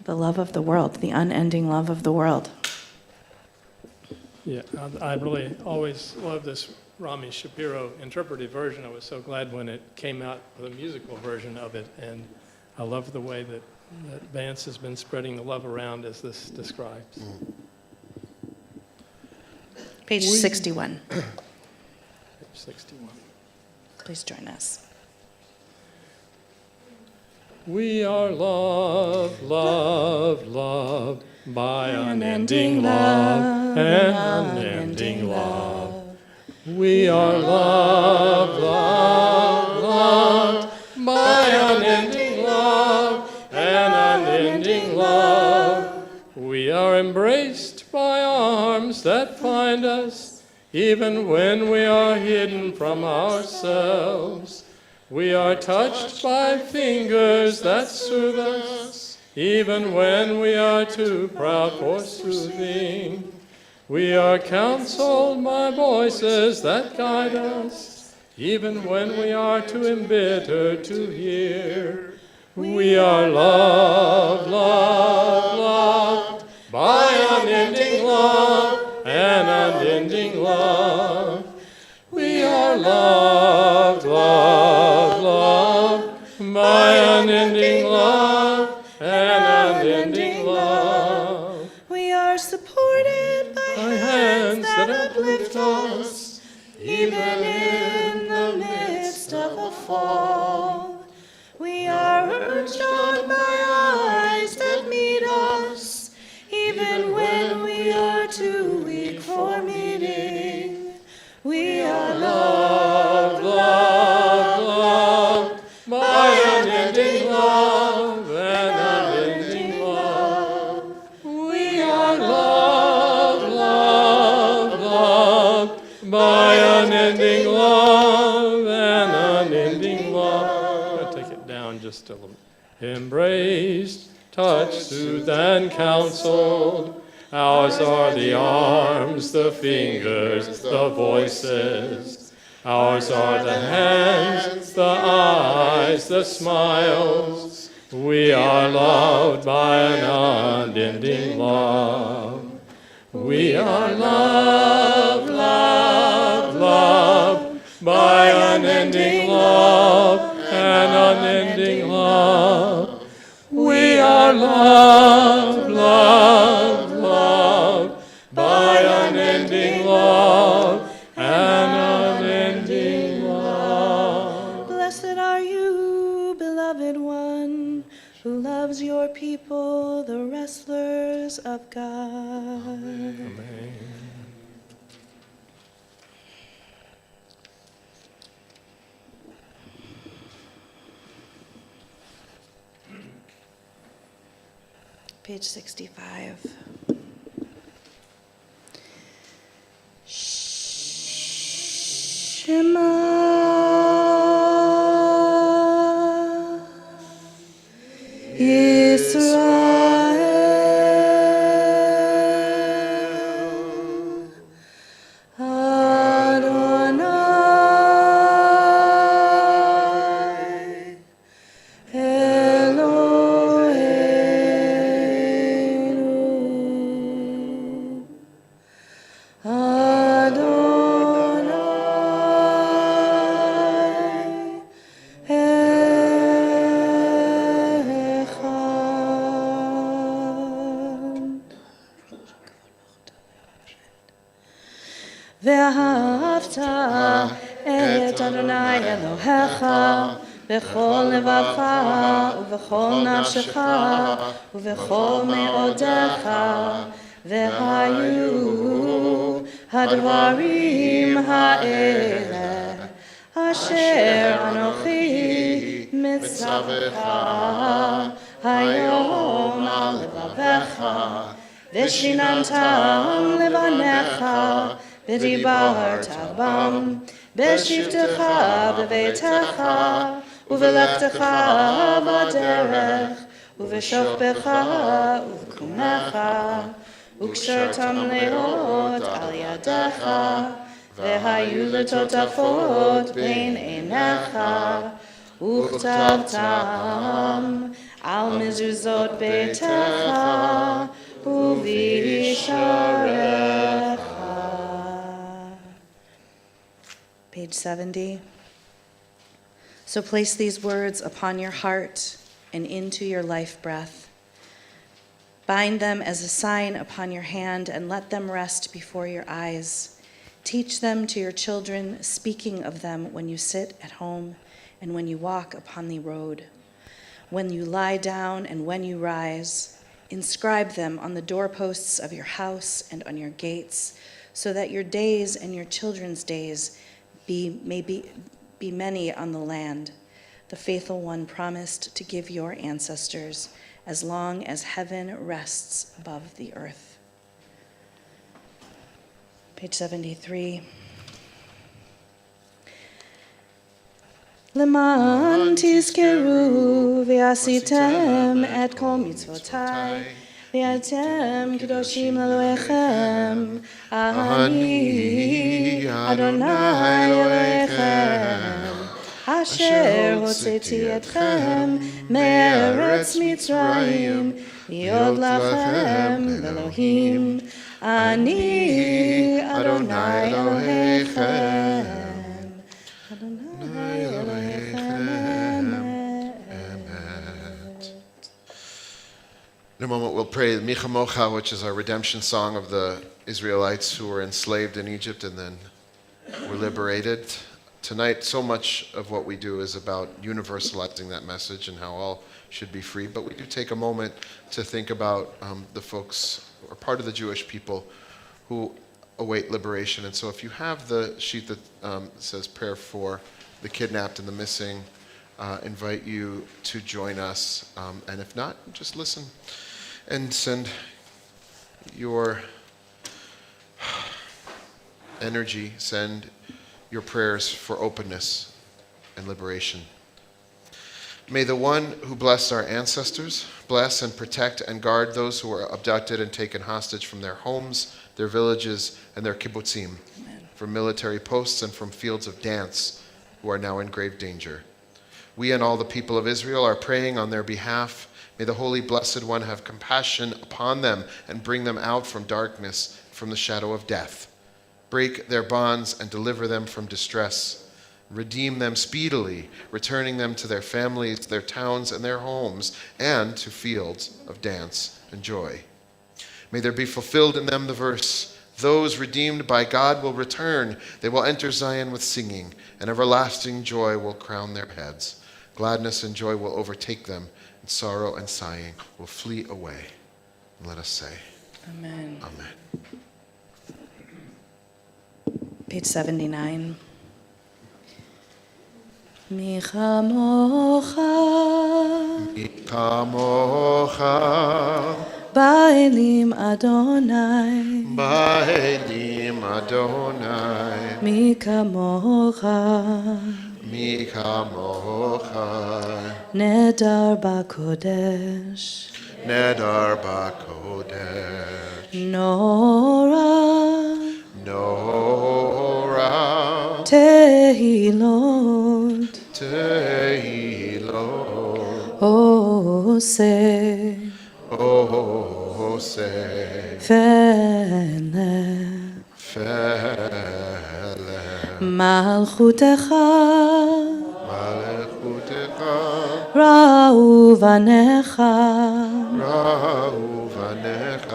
B: the love of the world, the unending love of the world.
K: Yeah, I really always loved this Rami Shapiro interpretive version. I was so glad when it came out with a musical version of it, and I love the way that Vance has been spreading the love around as this describes.
B: Page 61.
K: Page 61.
B: Please join us.
K: We are loved, loved, loved by unending love and unending love. We are loved, loved, loved by unending love and unending love. We are embraced by arms that find us, even when we are hidden from ourselves. We are touched by fingers that soothe us, even when we are too proud for soothing. We are counseled by voices that guide us, even when we are too embittered to hear. We are loved, loved, loved by unending love and unending love. We are loved, loved, loved by unending love and unending love.
B: We are supported by
K: Hands that uplift us,
B: even in the midst of a fall. We are urged on by eyes that meet us, even when we are too weak for meeting. We are loved, loved, loved by unending love and unending love. We are loved, loved, loved by unending love and unending love.
K: I'll take it down just a little. Embraced, touched, soothed, and counseled. Ours are the arms, the fingers, the voices. Ours are the hands, the eyes, the smiles. We are loved by an unending love. We are loved, loved, loved by unending love and unending love. We are loved, loved, loved by unending love and unending love.
B: Blessed are you, beloved one, who loves your people, the wrestlers of God.
K: Amen.
B: Page 65. Shema Yisrael Adonai Eloheinu Adonai Echad. ואהבת את אדוני אלוהיך בכל לבבך ובכל נפשך ובכל מאודיך, והיו הדברים האלה אשר אנוכי מצווך היום על לבבך, ושיננתם לבניך, ודיברת בם, בשבתך בביתך, ובלכתך בדרך, ובשוכבך ובקומך, וקשרתם להיות על ידך, והיו לטוטפות בין עיניך, וכתבתם על מזוזות ביתך ובשעריך. Page 70. So place these words upon your heart and into your life breath. Bind them as a sign upon your hand and let them rest before your eyes. Teach them to your children, speaking of them when you sit at home and when you walk upon the road, when you lie down and when you rise. Inscribe them on the doorposts of your house and on your gates, so that your days and your children's days may be many on the land, the faithful one promised to give your ancestors, as long as heaven rests above the earth. Page 73. למען תזכרו ועשיתם את כל מצוותיי, ואתם קדושים לאלוהיכם, אני אדוני אלוהיכם, אשר הוצאתי אתכם מארץ מצרים, להיות לכם לאלוהים, אני אדוני אלוהיכם.
A: In a moment, we'll pray the Micha Mocha, which is our redemption song of the Israelites who were enslaved in Egypt and then were liberated. Tonight, so much of what we do is about universalizing that message and how all should be free. But we do take a moment to think about the folks who are part of the Jewish people who await liberation. And so if you have the sheet that says prayer for the kidnapped and the missing, invite you to join us. And if not, just listen and send your energy, send your prayers for openness and liberation. May the one who blessed our ancestors bless and protect and guard those who were abducted and taken hostage from their homes, their villages, and their kibbutzim, from military posts and from fields of dance, who are now in grave danger. We and all the people of Israel are praying on their behalf. May the Holy Blessed One have compassion upon them and bring them out from darkness, from the shadow of death. Break their bonds and deliver them from distress. Redeem them speedily, returning them to their families, their towns, and their homes, and to fields of dance and joy. May there be fulfilled in them the verse, "Those redeemed by God will return. They will enter Zion with singing, and everlasting joy will crown their heads. Gladness and joy will overtake them, and sorrow and sighing will flee away." And let us say,
B: Amen.
A: Amen.
B: Page 79. מי כמוך באלים אדוני,
A: באלים אדוני,
B: מי כמוך
A: מי כמוך,
B: נדר בקודש,
A: נדר בקודש,
B: נורא
A: נורא,
B: תהילות
A: תהילות,
B: עושה
A: עושה
B: פלא,
A: פלא,
B: מלכותך
A: מלכותך
B: ראו בניך,
A: ראו בניך,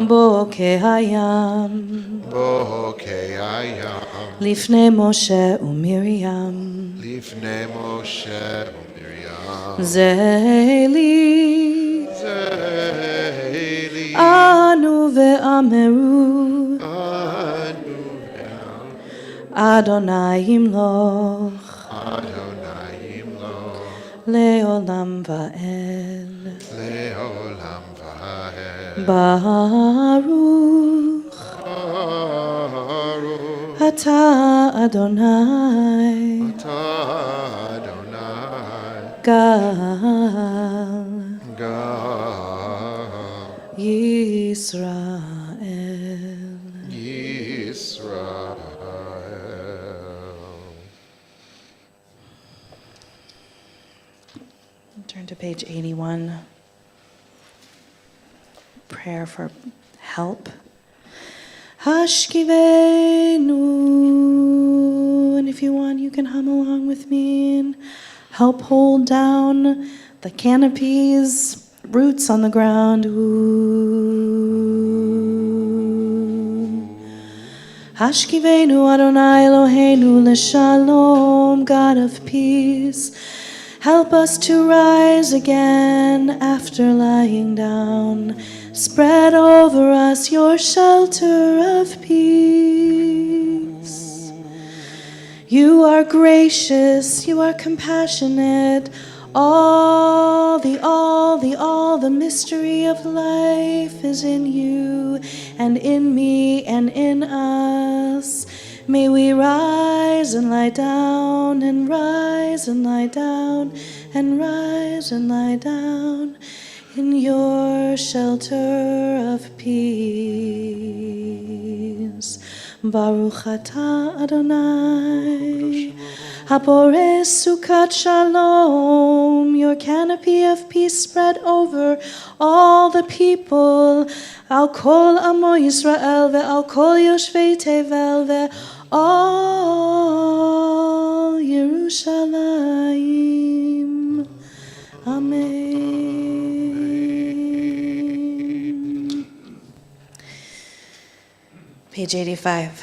B: בוקי הים
A: בוקי הים,
B: לפני משה ומרים,
A: לפני משה ומרים,
B: זה לי
A: זילי,
B: אנו ואמרו,
A: אנו
B: אדוני ימלוך
A: אדוני ימלוך
B: לעולם ועד.
A: לעולם ועד.
B: Baruch
A: Baruch
B: Atah Adonai
A: atah Adonai
B: Gal
A: Gal
B: Yisrael.
A: Yisrael.
B: Turn to page 81. Prayer for help. Hashkivenu. And if you want, you can hum along with me and help hold down the canopy's roots on the ground. Ooh. Hashkivenu Adonai Eloheinu l'shalom, God of peace. Help us to rise again after lying down. Spread over us your shelter of peace. You are gracious, you are compassionate. All the mystery of life is in you and in me and in us. May we rise and lie down and rise and lie down and rise and lie down in your shelter of peace. Baruch atah Adonai, haporeh sukkot shalom, your canopy of peace spread over all the people. Al kol amo Yisrael ve'al kol yoshvei tevel ve'al Yerushalayim. Amen. Page 85.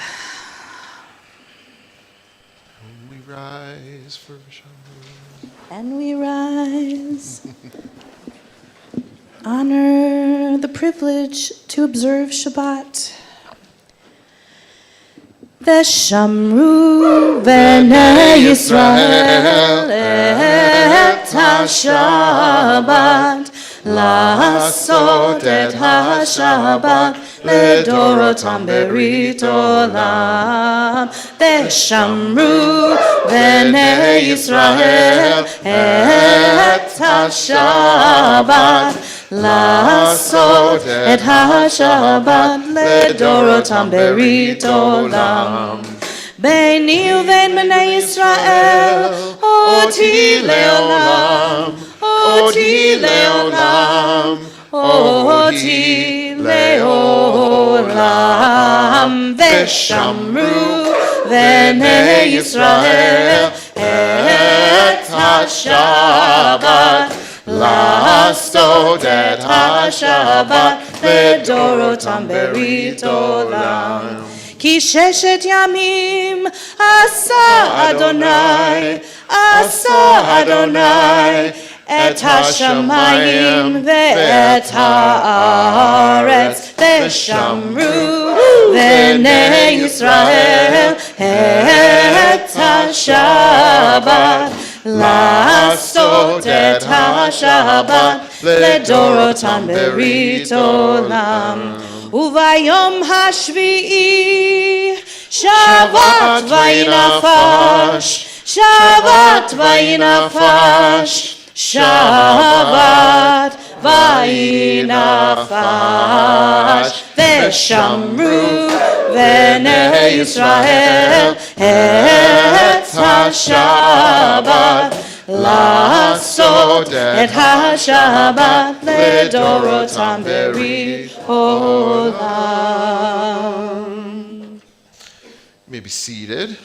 A: We rise for Shabbat.
B: And we rise. Honor the privilege to observe Shabbat. Veshamru b'nei Yisrael et ha-Shabbat, לעשות את השבת לדורותם ברית עולם. ושמרו בני ישראל את השבת, לעשות את השבת לדורותם ברית עולם. ביני ובין בני ישראל אותי לעולם, אותי לעולם, אותי לעולם. ושמרו בני ישראל את השבת, לעשות את השבת לדורותם ברית עולם. כי ששת ימים עשה אדוני, עשה אדוני את השמיים ואת הארץ. ושמרו בני ישראל את השבת, לעשות את השבת לדורותם ברית עולם. וביום השביעי שבת וינפש, שבת וינפש, שבת וינפש. ושמרו בני ישראל את השבת, לעשות את השבת לדורותם ברית עולם.
A: You may be seated.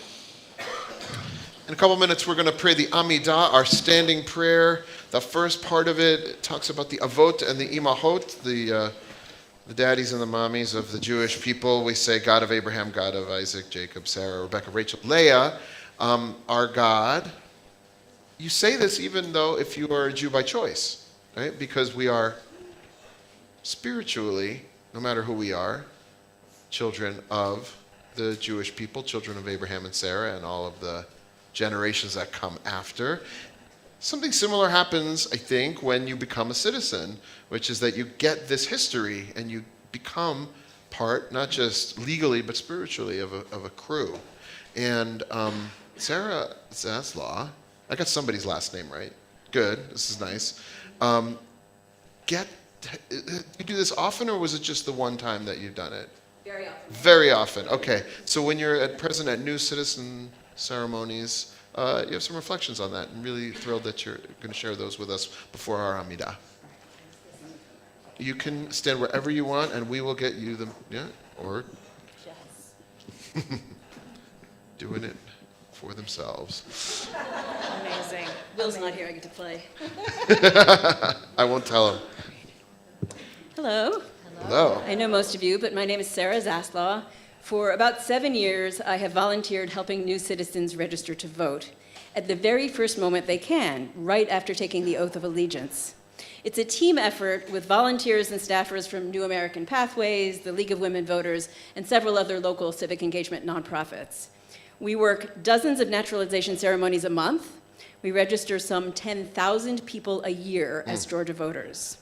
A: In a couple minutes, we're going to pray the Amidah, our standing prayer. The first part of it talks about the Avot and the Imahot, the daddies and the mommies of the Jewish people. We say, God of Abraham, God of Isaac, Jacob, Sarah, Rebecca, Rachel, Leah, our God. You say this even though if you are a Jew by choice, right? Because we are spiritually, no matter who we are, children of the Jewish people, children of Abraham and Sarah and all of the generations that come after. Something similar happens, I think, when you become a citizen, which is that you get this history and you become part, not just legally, but spiritually, of a crew. And Sarah Zaslaw, I got somebody's last name right. Good, this is nice. You do this often, or was it just the one time that you've done it?
L: Very often.
A: Very often, okay. So when you're present at new citizen ceremonies, you have some reflections on that. I'm really thrilled that you're going to share those with us before our Amidah. You can stand wherever you want, and we will get you the, or doing it for themselves.
L: Amazing. Will's not here, I get to play.
A: I won't tell him.
L: Hello.
A: Hello.
L: I know most of you, but my name is Sarah Zaslaw. For about 7 years, I have volunteered helping new citizens register to vote at the very first moment they can, right after taking the oath of allegiance. It's a team effort with volunteers and staffers from New American Pathways, the League of Women Voters, and several other local civic engagement nonprofits. We work dozens of naturalization ceremonies a month. We register some 10,000 people a year as Georgia voters.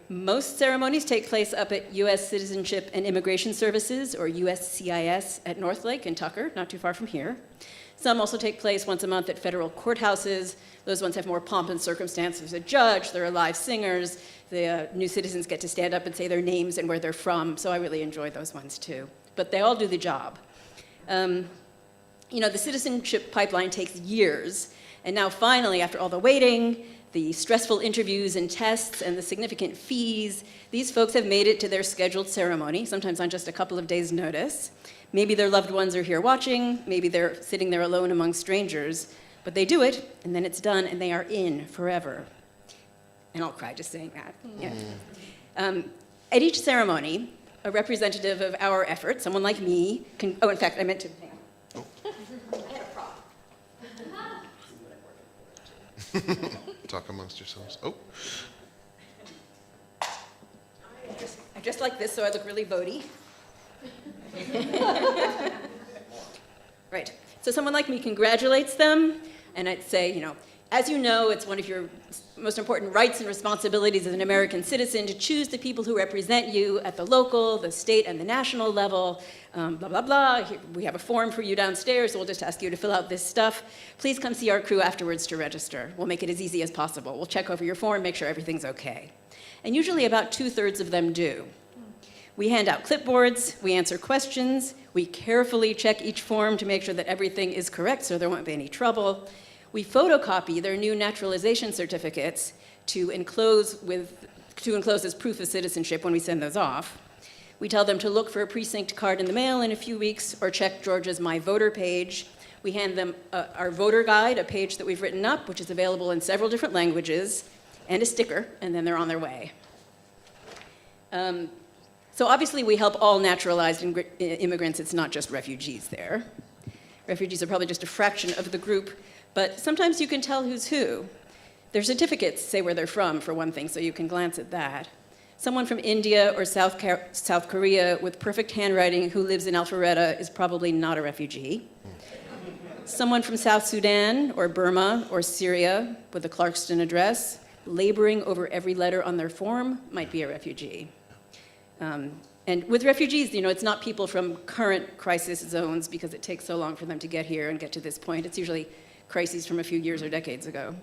L: Most ceremonies take place up at U.S. Citizenship and Immigration Services, or USCIS, at Northlake and Tucker, not too far from here. Some also take place once a month at federal courthouses. Those ones have more pomp and circumstance. There's a judge, there are live singers, the new citizens get to stand up and say their names and where they're from, so I really enjoy those ones too. But they all do the job. The citizenship pipeline takes years, and now finally, after all the waiting, the stressful interviews and tests, and the significant fees, these folks have made it to their scheduled ceremony, sometimes on just a couple of days' notice. Maybe their loved ones are here watching, maybe they're sitting there alone among strangers, but they do it, and then it's done, and they are in forever. And I'll cry just saying that. Yeah. At each ceremony, a representative of our effort, someone like me, can, in fact, I meant to, hang on. I had a prop.
A: Talk amongst yourselves. Oh.
L: I just like this, so I look really votey. Right. So someone like me congratulates them, and I'd say, as you know, it's one of your most important rights and responsibilities as an American citizen to choose the people who represent you at the local, the state, and the national level. Blah, blah, blah. We have a form for you downstairs, so we'll just ask you to fill out this stuff. Please come see our crew afterwards to register. We'll make it as easy as possible. We'll check over your form, make sure everything's okay. And usually about 2/3 of them do. We hand out clipboards, we answer questions, we carefully check each form to make sure that everything is correct so there won't be any trouble. We photocopy their new naturalization certificates to enclose as proof of citizenship when we send those off. We tell them to look for a precinct card in the mail in a few weeks or check Georgia's My Voter page. We hand them our voter guide, a page that we've written up, which is available in several different languages, and a sticker, and then they're on their way. So obviously we help all naturalized immigrants. It's not just refugees there. Refugees are probably just a fraction of the group, but sometimes you can tell who's who. Their certificates say where they're from, for one thing, so you can glance at that. Someone from India or South Korea with perfect handwriting who lives in Alpharetta is probably not a refugee. Someone from South Sudan or Burma or Syria with a Clarkston address, laboring over every letter on their form, might be a refugee. And with refugees, it's not people from current crisis zones because it takes so long for them to get here and get to this point. It's usually crises from a few years or decades ago.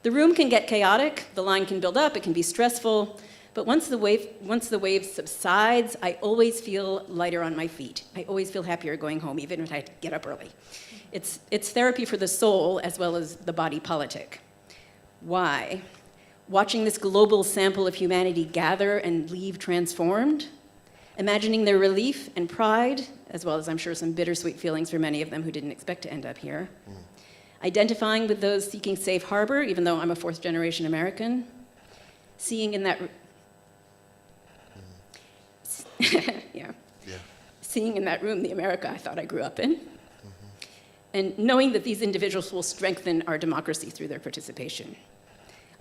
L: The room can get chaotic, the line can build up, it can be stressful, but once the wave subsides, I always feel lighter on my feet. I always feel happier going home, even if I get up early. It's therapy for the soul as well as the body politic. Why? Watching this global sample of humanity gather and leave transformed, imagining their relief and pride, as well as I'm sure some bittersweet feelings for many of them who didn't expect to end up here. Identifying with those seeking safe harbor, even though I'm a fourth-generation American. Seeing in that Seeing in that room the America I thought I grew up in. And knowing that these individuals will strengthen our democracy through their participation.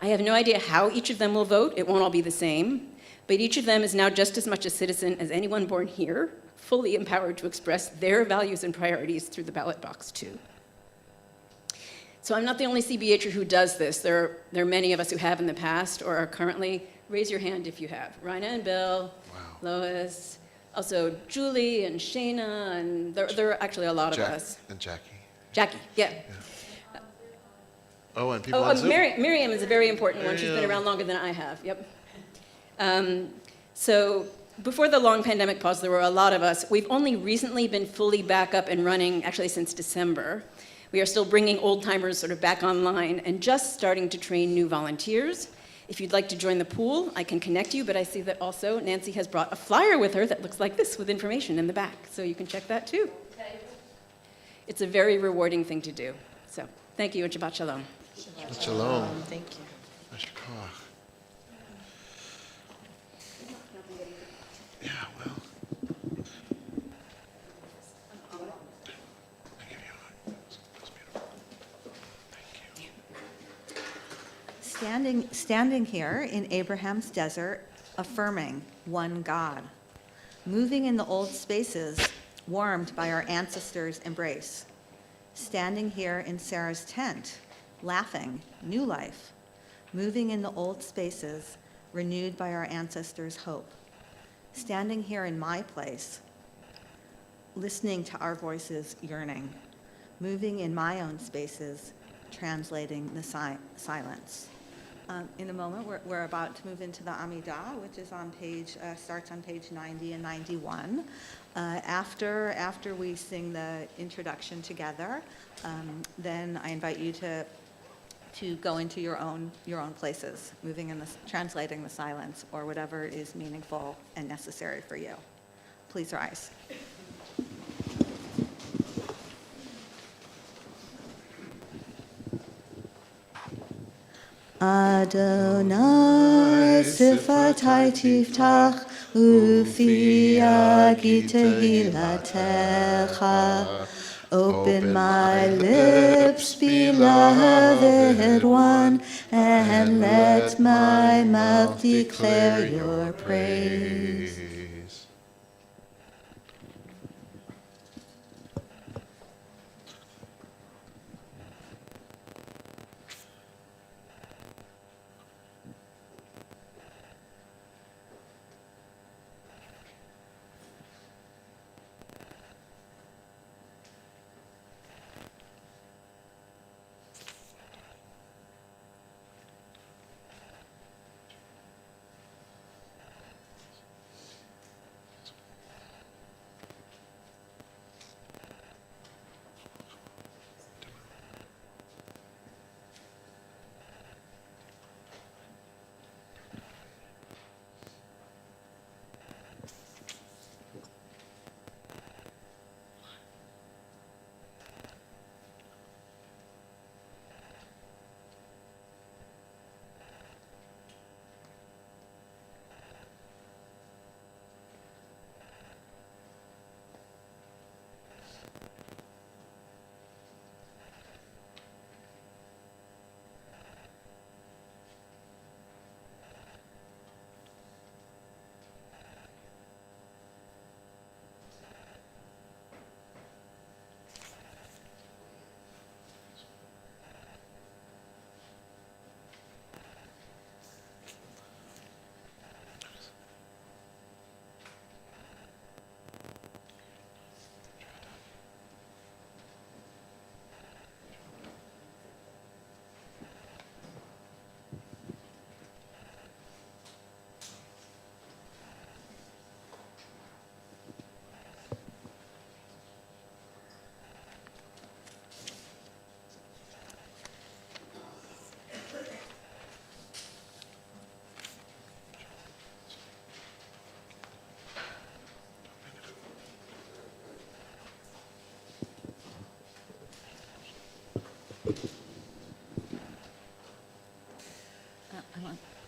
L: I have no idea how each of them will vote. It won't all be the same. But each of them is now just as much a citizen as anyone born here, fully empowered to express their values and priorities through the ballot box, too. So I'm not the only CBHer who does this. There are many of us who have in the past or are currently. Raise your hand if you have. Rhina and Bill, Lois, also Julie and Shayna, and there are actually a lot of us.
A: And Jackie.
L: Jackie, yeah.
A: Oh, and people on Zoom.
L: Miriam is a very important one. She's been around longer than I have, yep. So before the long pandemic pause, there were a lot of us. We've only recently been fully back up and running, actually since December. We are still bringing old-timers sort of back online and just starting to train new volunteers. If you'd like to join the pool, I can connect you, but I see that also Nancy has brought a flyer with her that looks like this with information in the back, so you can check that too. It's a very rewarding thing to do. So thank you and Shabbat Shalom.
A: Shabbat Shalom.
B: Thank you.
A: Yasher koach. Yeah, well. I give you one. That's beautiful. Thank you.
M: Standing here in Abraham's desert, affirming one God, moving in the old spaces, warmed by our ancestors' embrace, standing here in Sarah's tent, laughing, new life, moving in the old spaces, renewed by our ancestors' hope, standing here in my place, listening to our voices yearning, moving in my own spaces, translating the silence. In a moment, we're about to move into the Amidah, which is on starts on page 90 and 91. After we sing the introduction together, then I invite you to go into your own places, moving in translating the silence or whatever is meaningful and necessary for you. Please rise. Adonai sifatai tiftach ufi agi tehilatecha. Open my lips, beloved one, and let my mouth declare your praise.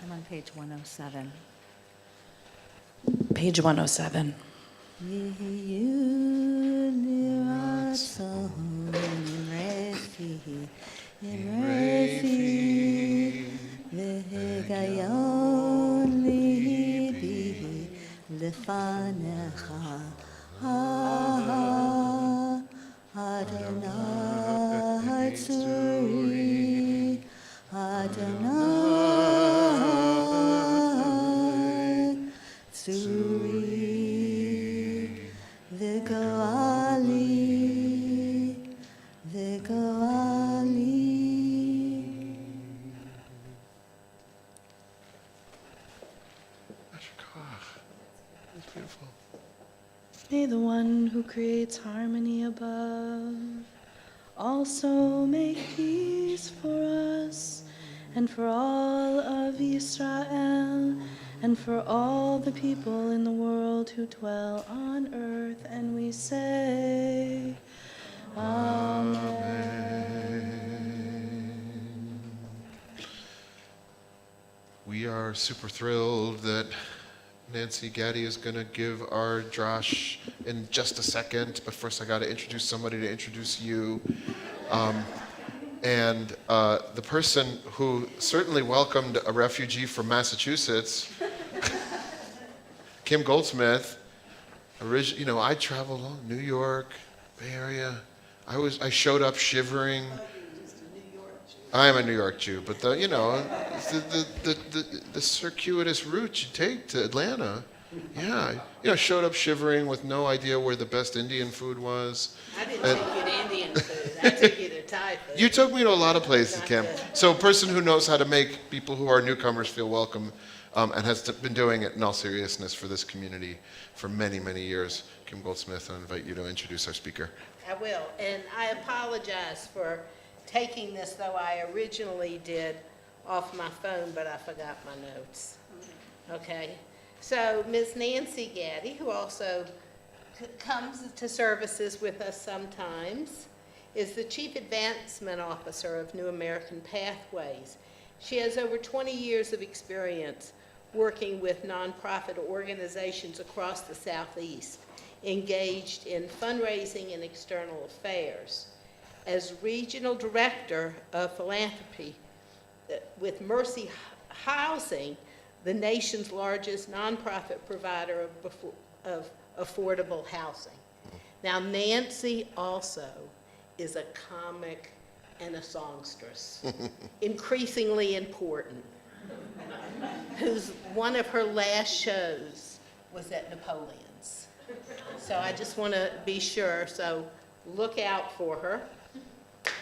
M: I'm on page 107.
B: Page 107.
M: Adonai tzuri Suri Vikali Vikali.
A: That's beautiful.
B: May the one who creates harmony above also make peace for us and for all of Israel and for all the people in the world who dwell on earth. And we say, Amen.
A: We are super thrilled that Nancy Gaddy is going to give our drash in just a second, but first I got to introduce somebody to introduce you. The person who certainly welcomed a refugee from Massachusetts, Kim Goldsmith. I traveled along New York, Bay Area. I showed up shivering. I am a New York Jew, but the circuitous route you take to Atlanta, showed up shivering with no idea where the best Indian food was.
J: I didn't take you to Indian food. I took you to Thai food.
A: You took me to a lot of places, Kim. So a person who knows how to make people who are newcomers feel welcome and has been doing it in all seriousness for this community for many, many years. Kim Goldsmith, I invite you to introduce our speaker.
J: I will, and I apologize for taking this, though I originally did off my phone, but I forgot my notes. Okay, so Ms. Nancy Gaddy, who also comes to services with us sometimes, is the Chief Advancement Officer of New American Pathways. She has over 20 years of experience working with nonprofit organizations across the Southeast, engaged in fundraising and external affairs. As Regional Director of Philanthropy with Mercy Housing, the nation's largest nonprofit provider of affordable housing. Now, Nancy also is a comic and a songstress, increasingly important, whose one of her last shows was at Napoleon's. So I just want to be sure, so look out for her.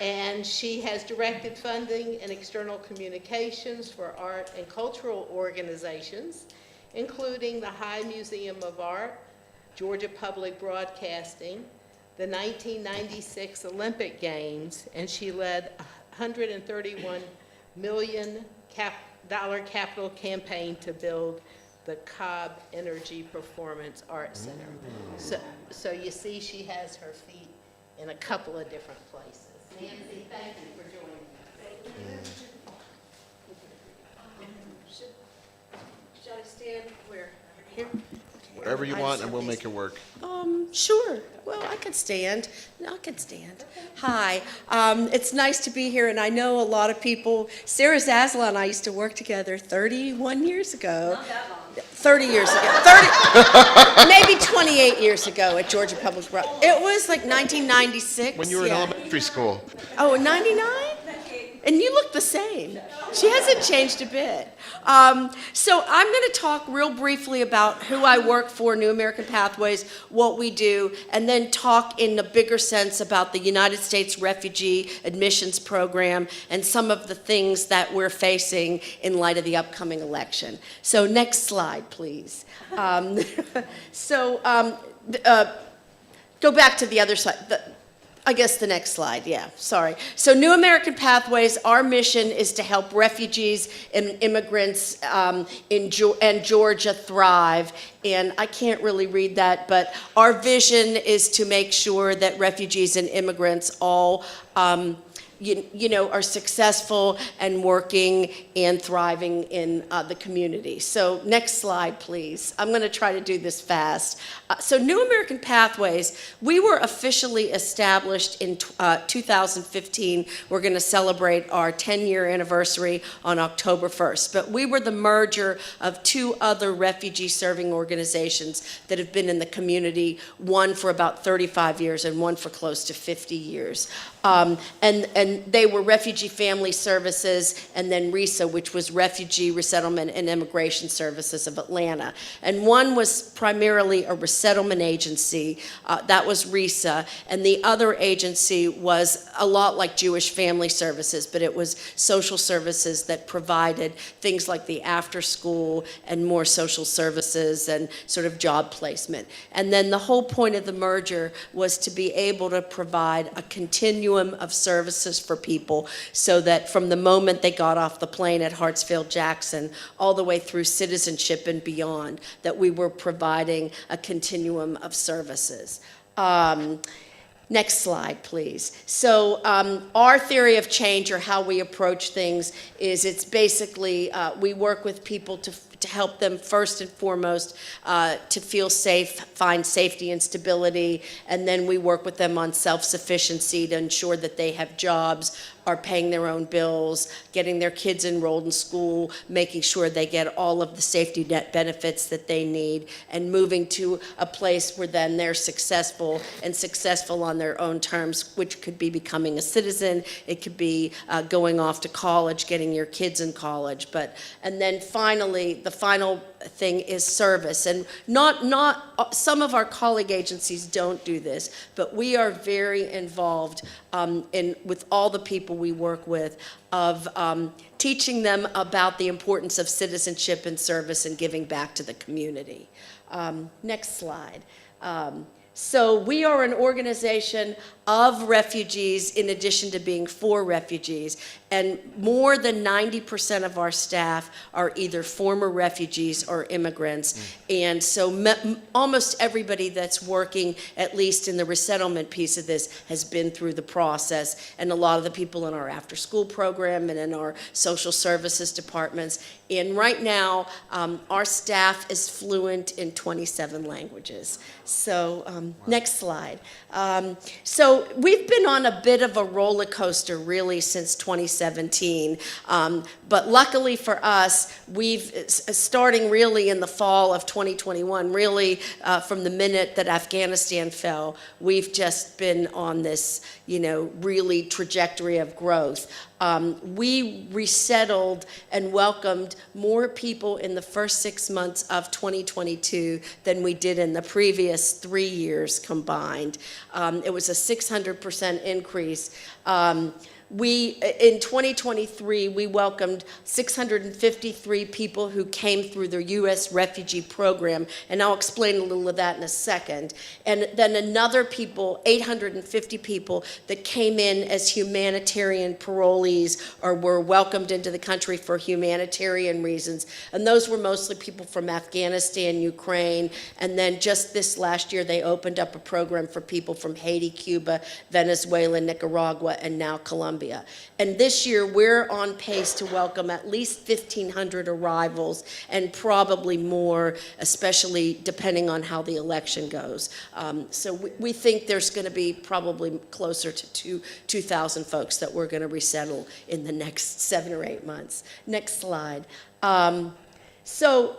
J: And she has directed funding and external communications for art and cultural organizations, including the High Museum of Art, Georgia Public Broadcasting, the 1996 Olympic Games, and she led a $131 million capital campaign to build the Cobb Energy Performance Art Center. So you see she has her feet in a couple of different places. Nancy, thank you for joining us.
N: Should I stand where? Here?
A: Wherever you want, and we'll make it work.
N: Sure. Well, I could stand. No, I could stand. Hi. It's nice to be here, and I know a lot of people. Sarah Zasla and I used to work together 31 years ago.
L: Not that long.
N: 30 years ago. 30, maybe 28 years ago at Georgia Public Broadcasting. It was like 1996.
A: When you were in elementary school.
N: Oh, 99? And you look the same. She hasn't changed a bit. So I'm going to talk real briefly about who I work for, New American Pathways, what we do, and then talk in the bigger sense about the United States Refugee Admissions Program and some of the things that we're facing in light of the upcoming election. So next slide, please. Go back to the other side. I guess the next slide, yeah, sorry. So New American Pathways, our mission is to help refugees and immigrants and Georgia thrive. And I can't really read that, but our vision is to make sure that refugees and immigrants all are successful and working and thriving in the community. So next slide, please. I'm going to try to do this fast. So New American Pathways, we were officially established in 2015. We're going to celebrate our 10-year anniversary on October 1st. But we were the merger of two other refugee-serving organizations that have been in the community, one for about 35 years and one for close to 50 years. And they were Refugee Family Services, and then RESA, which was Refugee Resettlement and Immigration Services of Atlanta. And one was primarily a resettlement agency, that was RESA, and the other agency was a lot like Jewish Family Services, but it was social services that provided things like the after school and more social services and sort of job placement. And then the whole point of the merger was to be able to provide a continuum of services for people so that from the moment they got off the plane at Hartsfield-Jackson all the way through citizenship and beyond, that we were providing a continuum of services. Next slide, please. So our theory of change, or how we approach things, is it's basically we work with people to help them first and foremost to feel safe, find safety and stability, and then we work with them on self-sufficiency to ensure that they have jobs, are paying their own bills, getting their kids enrolled in school, making sure they get all of the safety net benefits that they need, and moving to a place where then they're successful and successful on their own terms, which could be becoming a citizen, it could be going off to college, getting your kids in college, and then finally, the final thing is service. And not some of our colleague agencies don't do this, but we are very involved with all the people we work with of teaching them about the importance of citizenship and service and giving back to the community. Next slide. So we are an organization of refugees in addition to being for refugees, and more than 90% of our staff are either former refugees or immigrants. And so almost everybody that's working, at least in the resettlement piece of this, has been through the process, and a lot of the people in our after-school program and in our social services departments. And right now, our staff is fluent in 27 languages. So next slide. So we've been on a bit of a roller coaster really since 2017, but luckily for us, starting really in the fall of 2021, really from the minute that Afghanistan fell, we've just been on this, really trajectory of growth. We resettled and welcomed more people in the first 6 months of 2022 than we did in the previous 3 years combined. It was a 600% increase. In 2023, we welcomed 653 people who came through the U.S. refugee program, and I'll explain a little of that in a second. And then another 850 people that came in as humanitarian parolees or were welcomed into the country for humanitarian reasons. And those were mostly people from Afghanistan, Ukraine, and then just this last year, they opened up a program for people from Haiti, Cuba, Venezuela, Nicaragua, and now Colombia. And this year, we're on pace to welcome at least 1,500 arrivals and probably more, especially depending on how the election goes. So we think there's going to be probably closer to 2,000 folks that we're going to resettle in the next 7 or 8 months. Next slide. So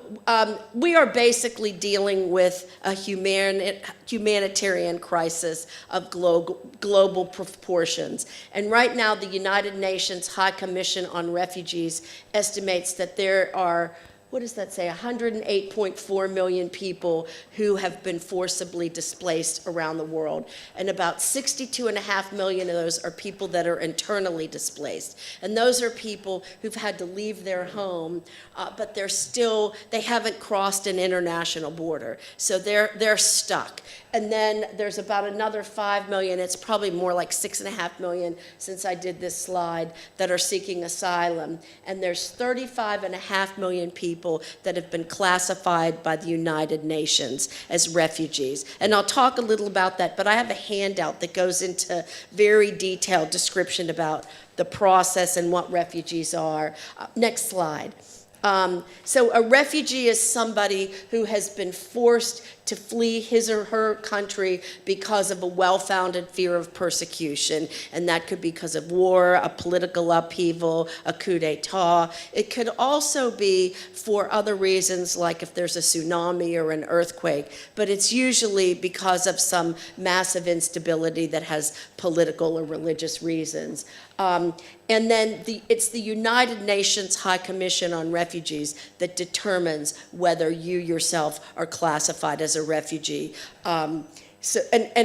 N: we are basically dealing with a humanitarian crisis of global proportions. And right now, the United Nations High Commission on Refugees estimates that there are, 108.4 million people who have been forcibly displaced around the world. And about 62.5 million of those are people that are internally displaced. And those are people who've had to leave their home, but they haven't crossed an international border. So they're stuck. And then there's about another 5 million, it's probably more like 6.5 million since I did this slide, that are seeking asylum. And there's 35.5 million people that have been classified by the United Nations as refugees. And I'll talk a little about that, but I have a handout that goes into very detailed description about the process and what refugees are. Next slide. So a refugee is somebody who has been forced to flee his or her country because of a well-founded fear of persecution. And that could be because of war, a political upheaval, a coup d'etat. It could also be for other reasons, like if there's a tsunami or an earthquake. But it's usually because of some massive instability that has political or religious reasons. And then it's the United Nations High Commission on Refugees that determines whether you yourself are classified as a refugee. And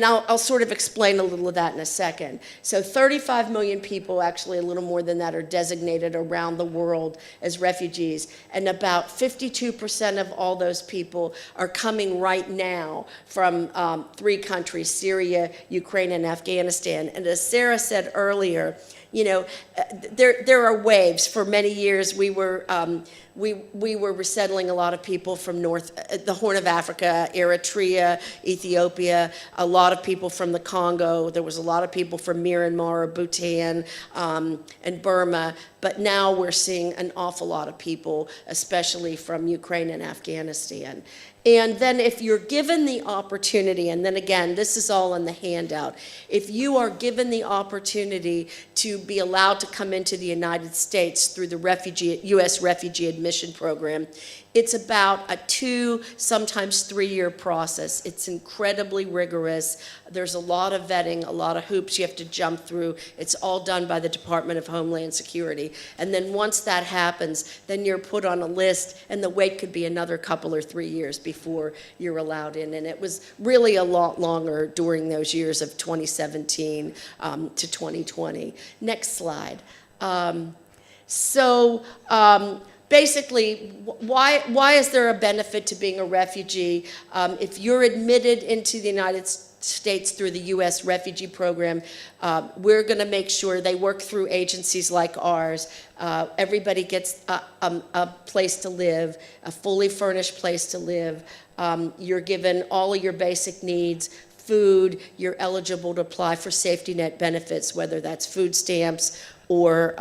N: I'll sort of explain a little of that in a second. So 35 million people, actually a little more than that, are designated around the world as refugees. And about 52% of all those people are coming right now from 3 countries, Syria, Ukraine, and Afghanistan. And as Sarah said earlier, you know, there are waves. For many years, we were resettling a lot of people from the Horn of Africa, Eritrea, Ethiopia, a lot of people from the Congo. There was a lot of people from Myanmar, Bhutan, and Burma. But now we're seeing an awful lot of people, especially from Ukraine and Afghanistan. And then if you're given the opportunity, and then again, this is all in the handout, if you are given the opportunity to be allowed to come into the United States through the U.S. Refugee Admission Program, it's about a 2, sometimes 3-year process. It's incredibly rigorous. There's a lot of vetting, a lot of hoops you have to jump through. It's all done by the Department of Homeland Security. And then once that happens, then you're put on a list, and the wait could be another couple or 3 years before you're allowed in. And it was really a lot longer during those years of 2017 to 2020. Next slide. Basically, why is there a benefit to being a refugee? If you're admitted into the United States through the U.S. Refugee Program, we're going to make sure they work through agencies like ours. Everybody gets a place to live, a fully furnished place to live. You're given all of your basic needs. Food, you're eligible to apply for safety net benefits, whether that's food stamps or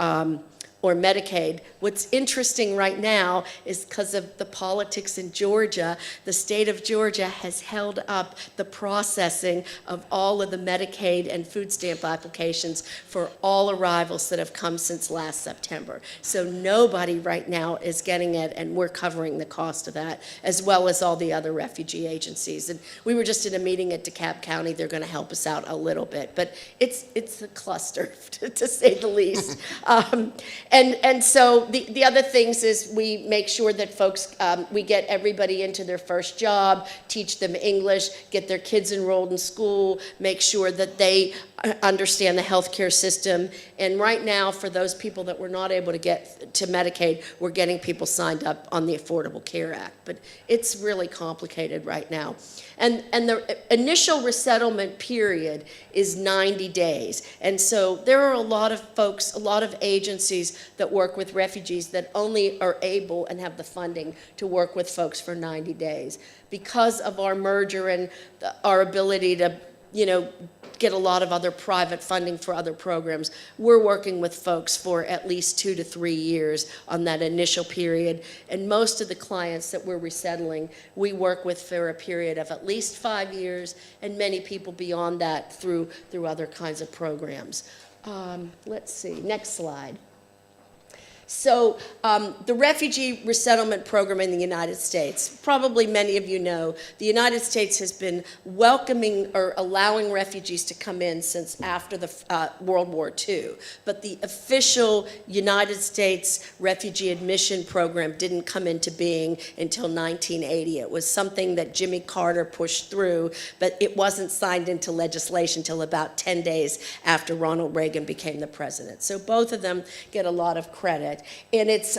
N: Medicaid. What's interesting right now is because of the politics in Georgia, the state of Georgia has held up the processing of all of the Medicaid and food stamp applications for all arrivals that have come since last September. So nobody right now is getting it, and we're covering the cost of that, as well as all the other refugee agencies. And we were just in a meeting at DeKalb County. They're going to help us out a little bit, but it's a cluster, to say the least. And so the other things is we make sure that folks, we get everybody into their first job, teach them English, get their kids enrolled in school, make sure that they understand the healthcare system. And right now, for those people that were not able to get to Medicaid, we're getting people signed up on the Affordable Care Act. But it's really complicated right now. And the initial resettlement period is 90 days. And so there are a lot of folks, a lot of agencies that work with refugees that only are able and have the funding to work with folks for 90 days. Because of our merger and our ability to, get a lot of other private funding for other programs, we're working with folks for at least 2 to 3 years on that initial period. And most of the clients that we're resettling, we work with for a period of at least 5 years, and many people beyond that through other kinds of programs. Let's see, next slide. So the refugee resettlement program in the United States, probably many of you know, the United States has been welcoming or allowing refugees to come in since after the World War II. But the official United States refugee admission program didn't come into being until 1980. It was something that Jimmy Carter pushed through, but it wasn't signed into legislation until about 10 days after Ronald Reagan became the president. So both of them get a lot of credit. And it's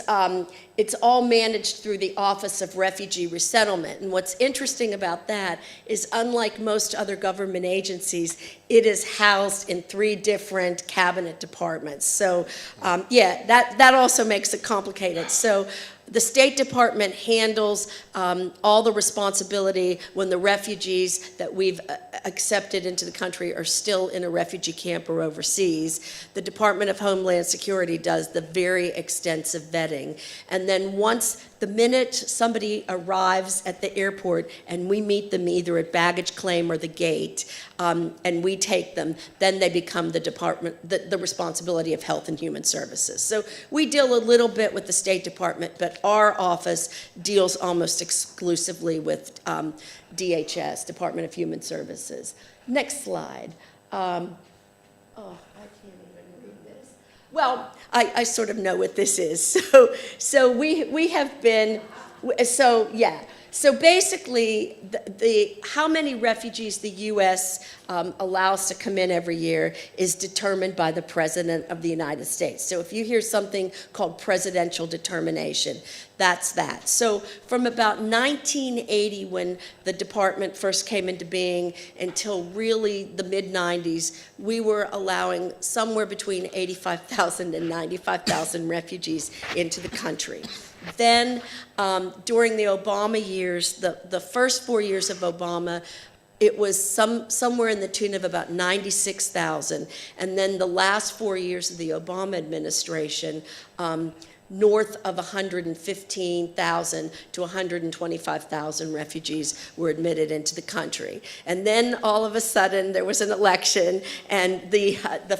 N: all managed through the Office of Refugee Resettlement. And what's interesting about that is, unlike most other government agencies, it is housed in 3 different cabinet departments. So that also makes it complicated. So the State Department handles all the responsibility when the refugees that we've accepted into the country are still in a refugee camp or overseas. The Department of Homeland Security does the very extensive vetting. And then once, the minute somebody arrives at the airport and we meet them either at baggage claim or the gate, and we take them, then they become the responsibility of Health and Human Services. So we deal a little bit with the State Department, but our office deals almost exclusively with DHS, Department of Human Services. Next slide. I can't even read this. Well, I sort of know what this is. So we have been, So basically, how many refugees the U.S. Allows to come in every year is determined by the President of the United States. So if you hear something called presidential determination, that's that. So from about 1980, when the department first came into being, until really the mid-90s, we were allowing somewhere between 85,000 and 95,000 refugees into the country. Then, during the Obama years, the first 4 years of Obama, it was somewhere in the tune of about 96,000. And then the last 4 years of the Obama administration, north of 115,000 to 125,000 refugees were admitted into the country. And then all of a sudden there was an election, and the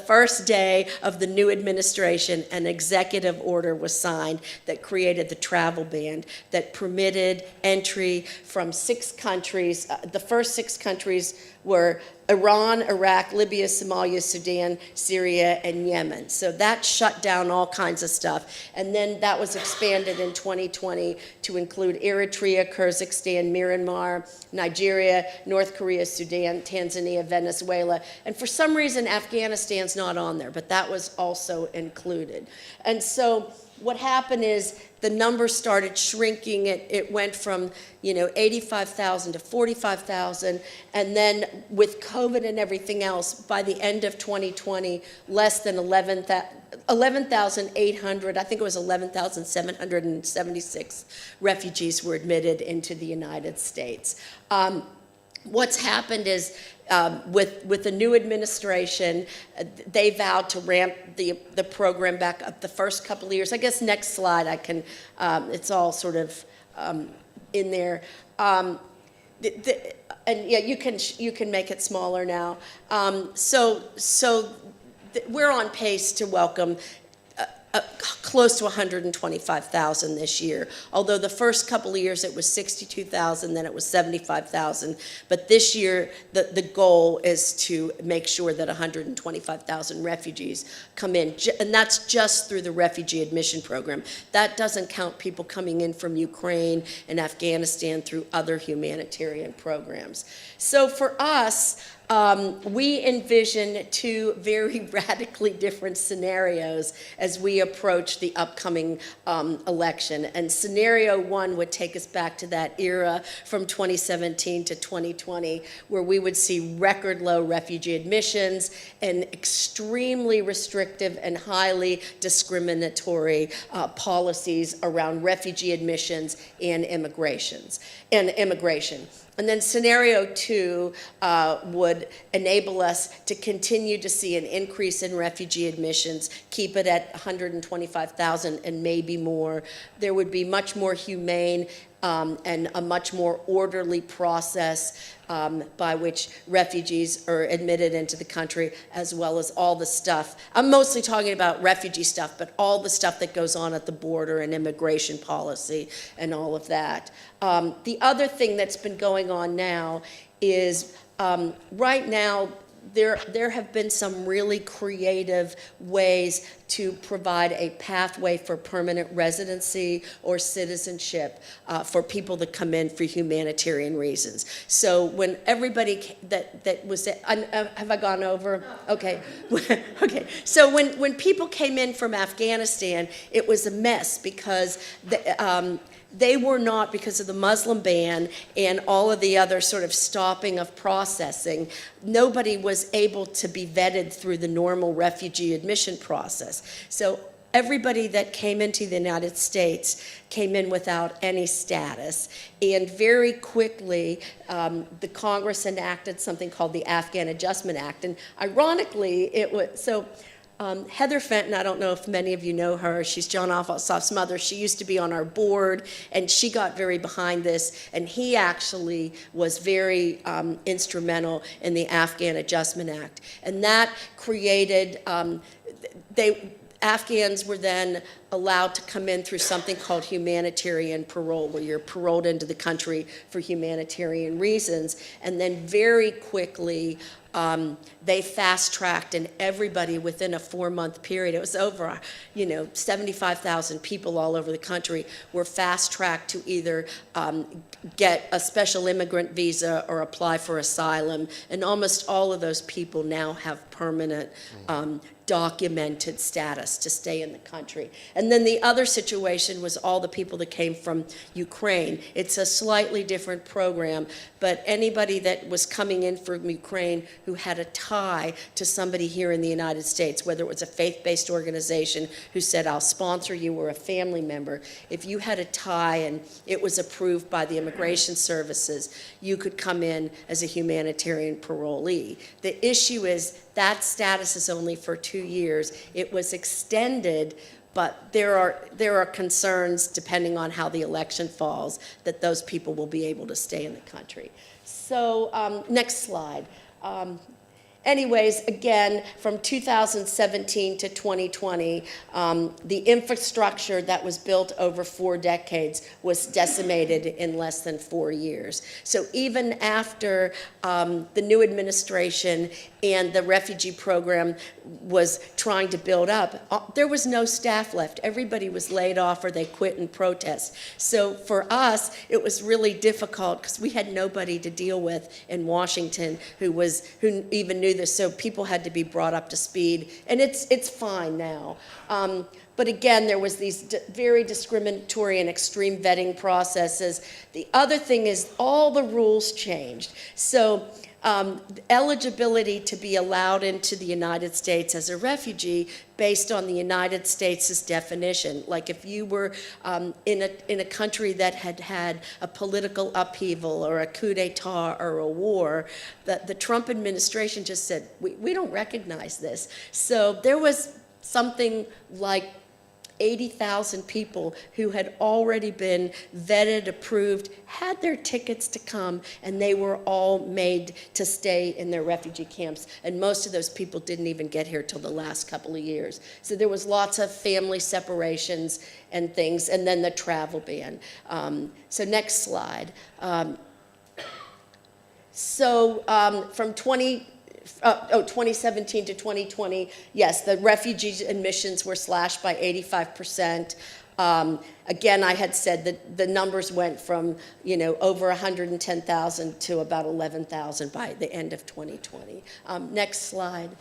N: first day of the new administration, an executive order was signed that created the travel ban that permitted entry from 6 countries. The first 6 countries were Iran, Iraq, Libya, Somalia, Sudan, Syria, and Yemen. So that shut down all kinds of stuff. And then that was expanded in 2020 to include Eritrea, Kyrgyzstan, Myanmar, Nigeria, North Korea, Sudan, Tanzania, Venezuela. And for some reason, Afghanistan's not on there, but that was also included. And so what happened is the numbers started shrinking. It went from 85,000 to 45,000, and then with COVID and everything else, by the end of 2020, less than 11,800, I think it was 11,776 refugees were admitted into the United States. What's happened is, with the new administration, they vowed to ramp the program back up the first couple of years. I guess next slide, I can, it's all sort of in there. And yeah, you can make it smaller now. So we're on pace to welcome close to 125,000 this year. Although the first couple of years it was 62,000, then it was 75,000. But this year the goal is to make sure that 125,000 refugees come in, and that's just through the refugee admission program. That doesn't count people coming in from Ukraine and Afghanistan through other humanitarian programs. So for us, we envision 2 very radically different scenarios as we approach the upcoming election. And scenario 1 would take us back to that era from 2017 to 2020, where we would see record low refugee admissions and extremely restrictive and highly discriminatory policies around refugee admissions and immigration. And then scenario 2 would enable us to continue to see an increase in refugee admissions, keep it at 125,000 and maybe more. There would be much more humane and a much more orderly process by which refugees are admitted into the country, as well as all the stuff. I'm mostly talking about refugee stuff, but all the stuff that goes on at the border and immigration policy and all of that. The other thing that's been going on now is right now there have been some really creative ways to provide a pathway for permanent residency or citizenship for people that come in for humanitarian reasons. So when everybody that was, have I gone over? Okay. Okay. So when people came in from Afghanistan, it was a mess because they were not, because of the Muslim ban and all of the other sort of stopping of processing, nobody was able to be vetted through the normal refugee admission process. So everybody that came into the United States came in without any status. And very quickly, the Congress enacted something called the Afghan Adjustment Act. And ironically, it was, so Heather Fenton, I don't know if many of you know her, she's John Ossoff's mother. She used to be on our board, and she got very behind this, and he actually was very instrumental in the Afghan Adjustment Act. And that created, Afghans were then allowed to come in through something called humanitarian parole, where you're paroled into the country for humanitarian reasons. And then very quickly, they fast-tracked, and everybody within a 4-month period, it was over, 75,000 people all over the country were fast-tracked to either get a special immigrant visa or apply for asylum. And almost all of those people now have permanent documented status to stay in the country. And then the other situation was all the people that came from Ukraine. It's a slightly different program, but anybody that was coming in from Ukraine who had a tie to somebody here in the United States, whether it was a faith-based organization who said, I'll sponsor you, or a family member, if you had a tie and it was approved by the immigration services, you could come in as a humanitarian parolee. The issue is that status is only for 2 years. It was extended, but there are concerns, depending on how the election falls, that those people will be able to stay in the country. So next slide. Anyways, again, from 2017 to 2020, the infrastructure that was built over 4 decades was decimated in less than 4 years. So even after the new administration and the refugee program was trying to build up, there was no staff left. Everybody was laid off, or they quit in protest. So for us, it was really difficult because we had nobody to deal with in Washington who even knew this. So people had to be brought up to speed, and it's fine now. But again, there was these very discriminatory and extreme vetting processes. The other thing is all the rules changed. So eligibility to be allowed into the United States as a refugee based on the United States' definition. Like if you were in a country that had had a political upheaval or a coup d'etat or a war, the Trump administration just said, we don't recognize this. So there was something like 80,000 people who had already been vetted, approved, had their tickets to come, and they were all made to stay in their refugee camps. And most of those people didn't even get here till the last couple of years. So there was lots of family separations and things, and then the travel ban. So next slide. From 2017 to 2020, yes, the refugee admissions were slashed by 85%. Again, I had said that the numbers went from, over 110,000 to about 11,000 by the end of 2020. Next slide.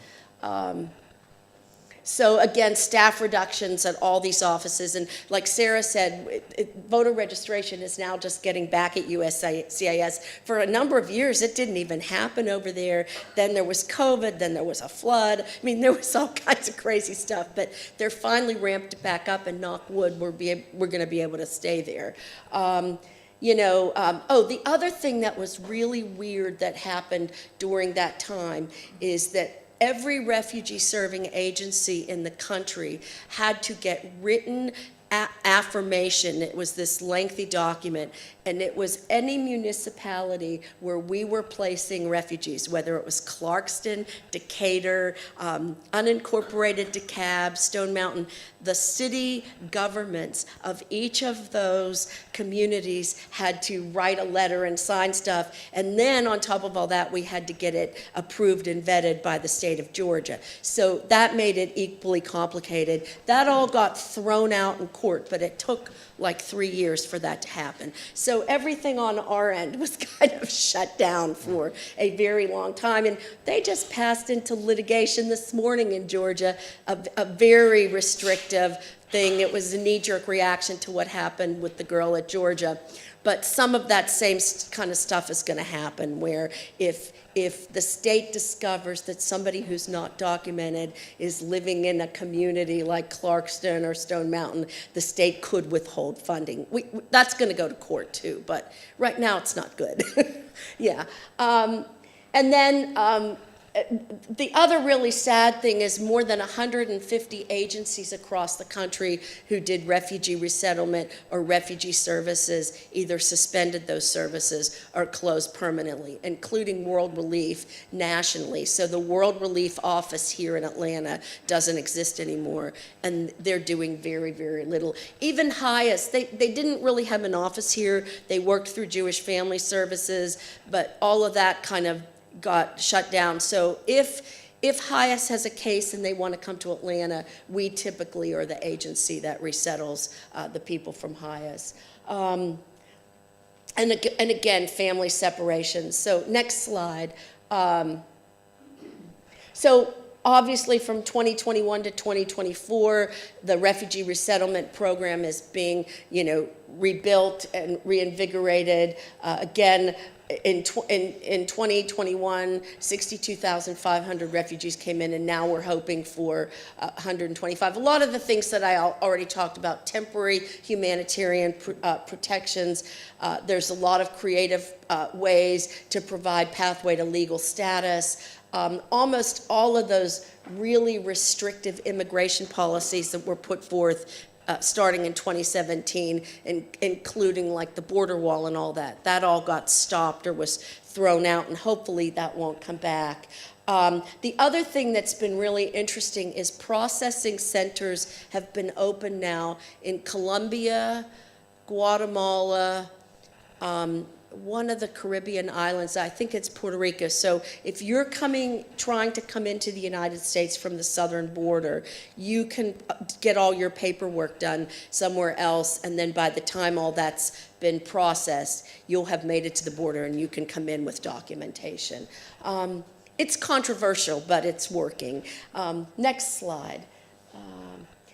N: So again, staff reductions at all these offices. And like Sarah said, voter registration is now just getting back at USCIS. For a number of years, it didn't even happen over there. Then there was COVID, then there was a flood. I mean, there was all kinds of crazy stuff, but they're finally ramped back up, and knock wood, we're going to be able to stay there. The other thing that was really weird that happened during that time is that every refugee serving agency in the country had to get written affirmation. It was this lengthy document, and it was any municipality where we were placing refugees, whether it was Clarkston, Decatur, unincorporated DeKalb, Stone Mountain. The city governments of each of those communities had to write a letter and sign stuff, and then on top of all that, we had to get it approved and vetted by the state of Georgia. So that made it equally complicated. That all got thrown out in court, but it took like 3 years for that to happen. So everything on our end was kind of shut down for a very long time. And they just passed into litigation this morning in Georgia, a very restrictive thing. It was a knee-jerk reaction to what happened with the girl at Georgia. But some of that same kind of stuff is going to happen, where if the state discovers that somebody who's not documented is living in a community like Clarkston or Stone Mountain, the state could withhold funding. That's going to go to court too, but right now it's not good. Yeah. And then the other really sad thing is more than 150 agencies across the country who did refugee resettlement or refugee services either suspended those services or closed permanently, including World Relief nationally. So the World Relief office here in Atlanta doesn't exist anymore, and they're doing very, very little. Even HIAS, they didn't really have an office here. They worked through Jewish Family Services, but all of that kind of got shut down. So if HIAS has a case and they want to come to Atlanta, we typically are the agency that resettles the people from HIAS. And again, family separations. So next slide. So obviously from 2021 to 2024, the refugee resettlement program is being, rebuilt and reinvigorated. Again, in 2021, 62,500 refugees came in, and now we're hoping for 125. A lot of the things that I already talked about, temporary humanitarian protections. There's a lot of creative ways to provide pathway to legal status. Almost all of those really restrictive immigration policies that were put forth starting in 2017, including like the border wall and all that. That all got stopped or was thrown out, and hopefully that won't come back. The other thing that's been really interesting is processing centers have been open now in Colombia, Guatemala, one of the Caribbean islands, I think it's Puerto Rico. So if you're trying to come into the United States from the southern border, you can get all your paperwork done somewhere else, and then by the time all that's been processed, you'll have made it to the border and you can come in with documentation. It's controversial, but it's working. Next slide.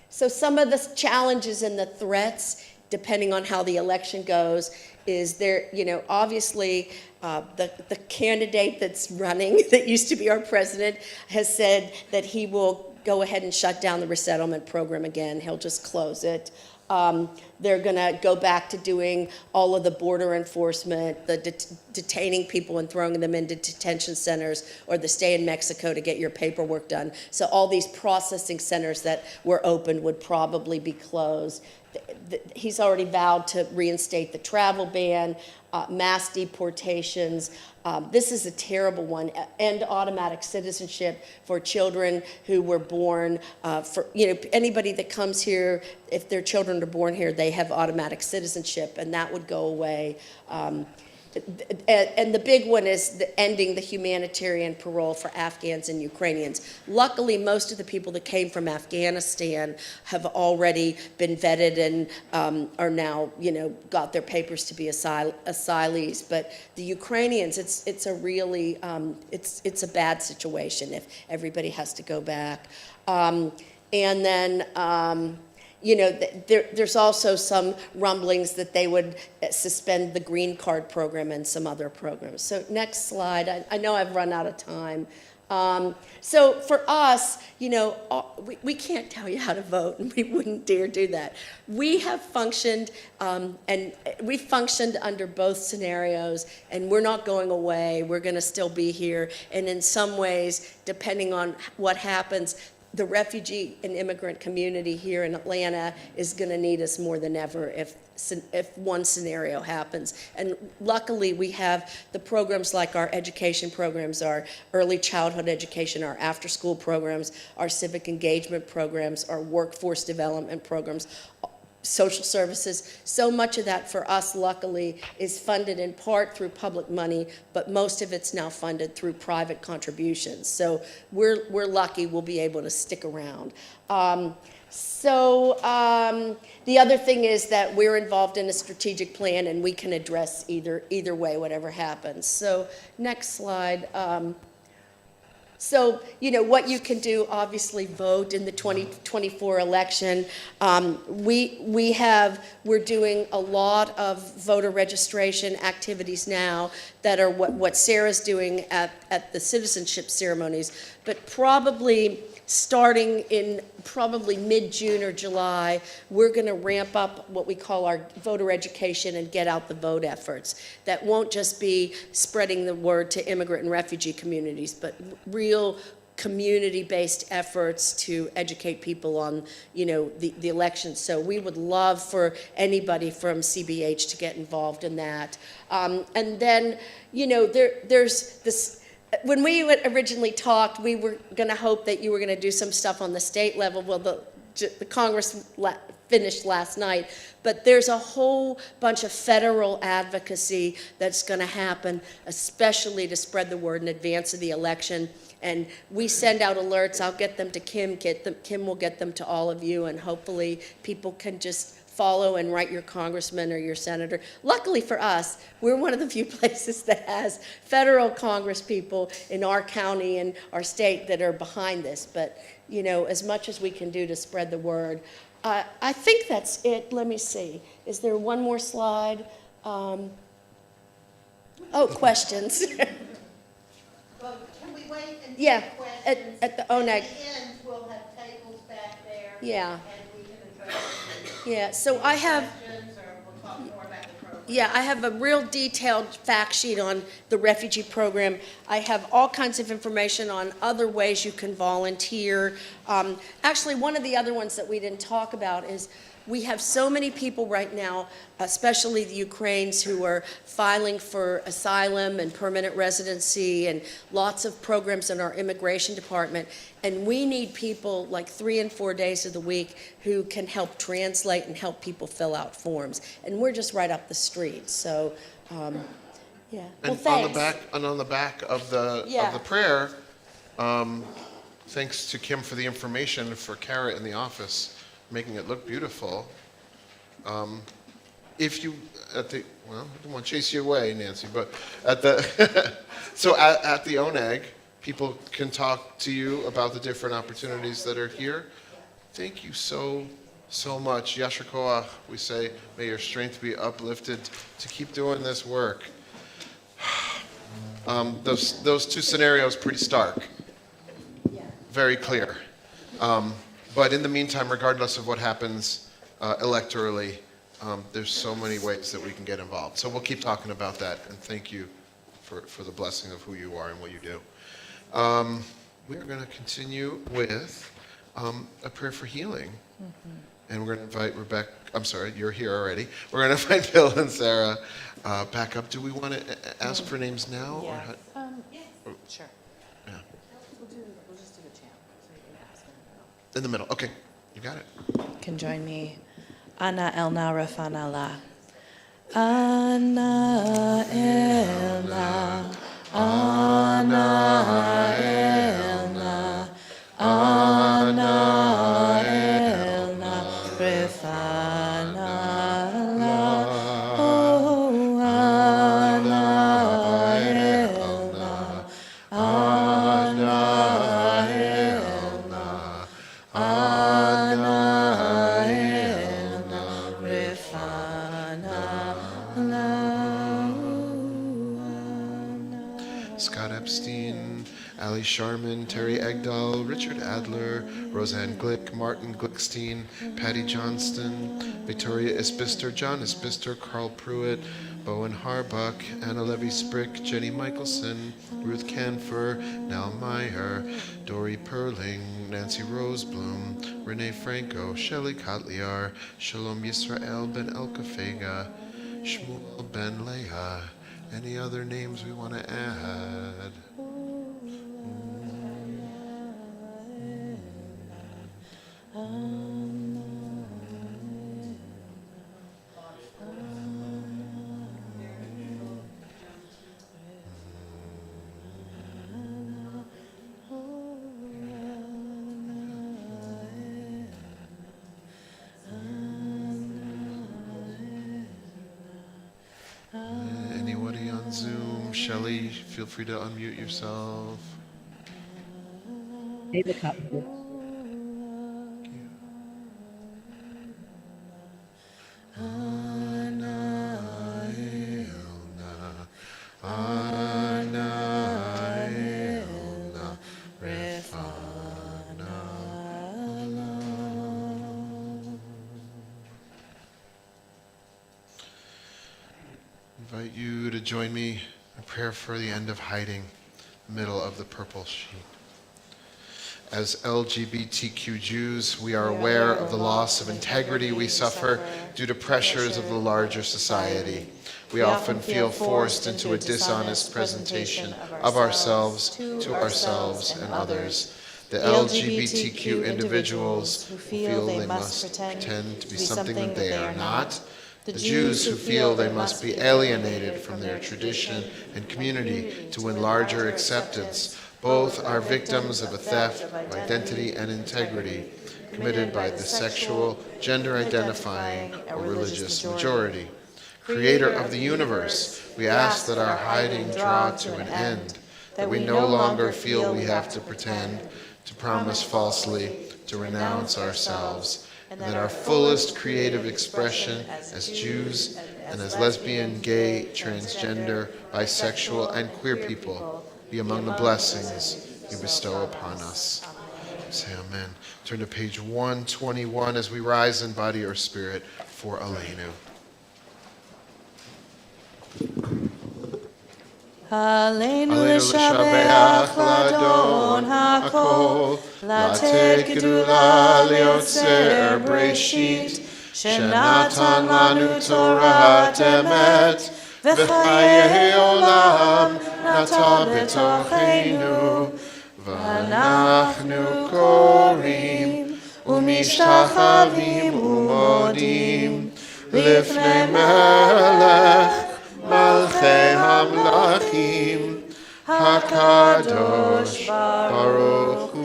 N: So some of the challenges and the threats, depending on how the election goes, is there, obviously the candidate that's running, that used to be our president, has said that he will go ahead and shut down the resettlement program again. He'll just close it. They're going to go back to doing all of the border enforcement, the detaining people and throwing them into detention centers, or the stay in Mexico to get your paperwork done. So all these processing centers that were open would probably be closed. He's already vowed to reinstate the travel ban, mass deportations. This is a terrible one. End automatic citizenship for children who were born. Anybody that comes here, if their children are born here, they have automatic citizenship, and that would go away. And the big one is ending the humanitarian parole for Afghans and Ukrainians. Luckily, most of the people that came from Afghanistan have already been vetted and are now, got their papers to be asylees. But the Ukrainians, it's a really, it's a bad situation if everybody has to go back. And then, there's also some rumblings that they would suspend the green card program and some other programs. So next slide. I know I've run out of time. So for us, we can't tell you how to vote, and we wouldn't dare do that. We have functioned, and we functioned under both scenarios, and we're not going away. We're going to still be here. And in some ways, depending on what happens, the refugee and immigrant community here in Atlanta is going to need us more than ever if one scenario happens. And luckily, we have the programs like our education programs, our early childhood education, our after-school programs, our civic engagement programs, our workforce development programs, social services. So much of that for us, luckily, is funded in part through public money, but most of it's now funded through private contributions. So we're lucky we'll be able to stick around. The other thing is that we're involved in a strategic plan, and we can address either way, whatever happens. So next slide. So, what you can do, obviously vote in the 2024 election. We're doing a lot of voter registration activities now that are what Sarah's doing at the citizenship ceremonies, but probably starting in probably mid-June or July, we're going to ramp up what we call our voter education and get out the vote efforts. That won't just be spreading the word to immigrant and refugee communities, but real community-based efforts to educate people on, the elections. So we would love for anybody from CBH to get involved in that. And then, there's this. When we originally talked, we were going to hope that you were going to do some stuff on the state level. Well, the Congress finished last night, but there's a whole bunch of federal advocacy that's going to happen, especially to spread the word in advance of the election. And we send out alerts. I'll get them to Kim. Kim will get them to all of you, and hopefully people can just follow and write your congressman or your senator. Luckily for us, we're one of the few places that has federal congress people in our county and our state that are behind this. But, as much as we can do to spread the word. I think that's it. Let me see. Is there one more slide? Questions.
J: Well, can we wait and
N: Yeah,
J: take questions?
N: at the ONAG.
J: At the end, we'll have tables back there.
N: Yeah.
J: And we can address
N: Yeah, so I have...
J: questions, or we'll talk more about the program.
N: Yeah, I have a real detailed fact sheet on the refugee program. I have all kinds of information on other ways you can volunteer. Actually, one of the other ones that we didn't talk about is we have so many people right now, especially the Ukrainians, who are filing for asylum and permanent residency and lots of programs in our immigration department. And we need people like 3 and 4 days of the week who can help translate and help people fill out forms. And we're just right up the street. So, yeah. Well,
A: And
N: thanks.
A: on the back of the prayer, thanks to Kim for the information for Kara in the office, making it look beautiful. If you I don't want to chase you away, Nancy, but at the at the ONAG, people can talk to you about the different opportunities that are here. Thank you so much. Yasher koach, we say, may your strength be uplifted to keep doing this work. Those two scenarios pretty stark, very clear. But in the meantime, regardless of what happens electorally, there's so many ways that we can get involved. So we'll keep talking about that, and thank you for the blessing of who you are and what you do. We're going to continue with a prayer for healing. And we're going to invite Rebecca, I'm sorry, you're here already. We're going to invite Bill and Sarah back up. Do we want to ask for names now?
I: Yeah.
A: Or
I: Sure.
A: yeah.
I: We'll just do the chant, so you can ask them.
A: In the middle. Okay, you got it.
B: Can join me. Ana elna rafana la. Ana elna. Ana elna. Ana elna rafana la. Oh, ana elna. Ana elna. Ana elna rafana la.
A: Scott Epstein, Ali Sharman, Terry Egdahl, Richard Adler, Roseanne Glick, Martin Glickstein, Patty Johnston, Victoria Isbister, John Isbister, Carl Pruitt, Bowen Harbuck, Anna Levy-Sprick, Jenny Michelson, Ruth Canfer, Nell Meyer, Dory Perling, Nancy Roseblum, Renee Franco, Shelley Kotliar, Shalom Yisrael Ben Elkafega, Shmuel Ben Leah. Any other names we want to add? Anybody on Zoom? Shelley, feel free to unmute yourself.
O: May the cup.
A: Invite you to join me in prayer for the end of hiding, middle of the purple sheet. As LGBTQ Jews, we are aware of the loss of integrity we suffer due to pressures of the larger society. We often feel forced into a dishonest presentation of ourselves to ourselves and others. The LGBTQ individuals who feel they must pretend to be something that they are not. The Jews who feel they must be alienated from their tradition and community to win larger acceptance. Both are victims of a theft of identity and integrity committed by the sexual, gender-identifying, or religious majority. Creator of the universe, we ask that our hiding draw to an end, that we no longer feel we have to pretend, to promise falsely, to renounce ourselves, and that our fullest creative expression as Jews and as lesbian, gay, transgender, bisexual, and queer people be among the blessings you bestow upon us. Say amen. Turn to page 121 as we rise in body or spirit for Aleinu.
B: Aleinu l'shabeach l'adon hakol, latet gedula liotzer breshit, shenatan lanu Torah emet, v'chayei olam nata betochenu, v'anachnu korim, umishtachavim umodim, lifnei melech, Malchei Hamlachim, HaKadosh Baruch Hu.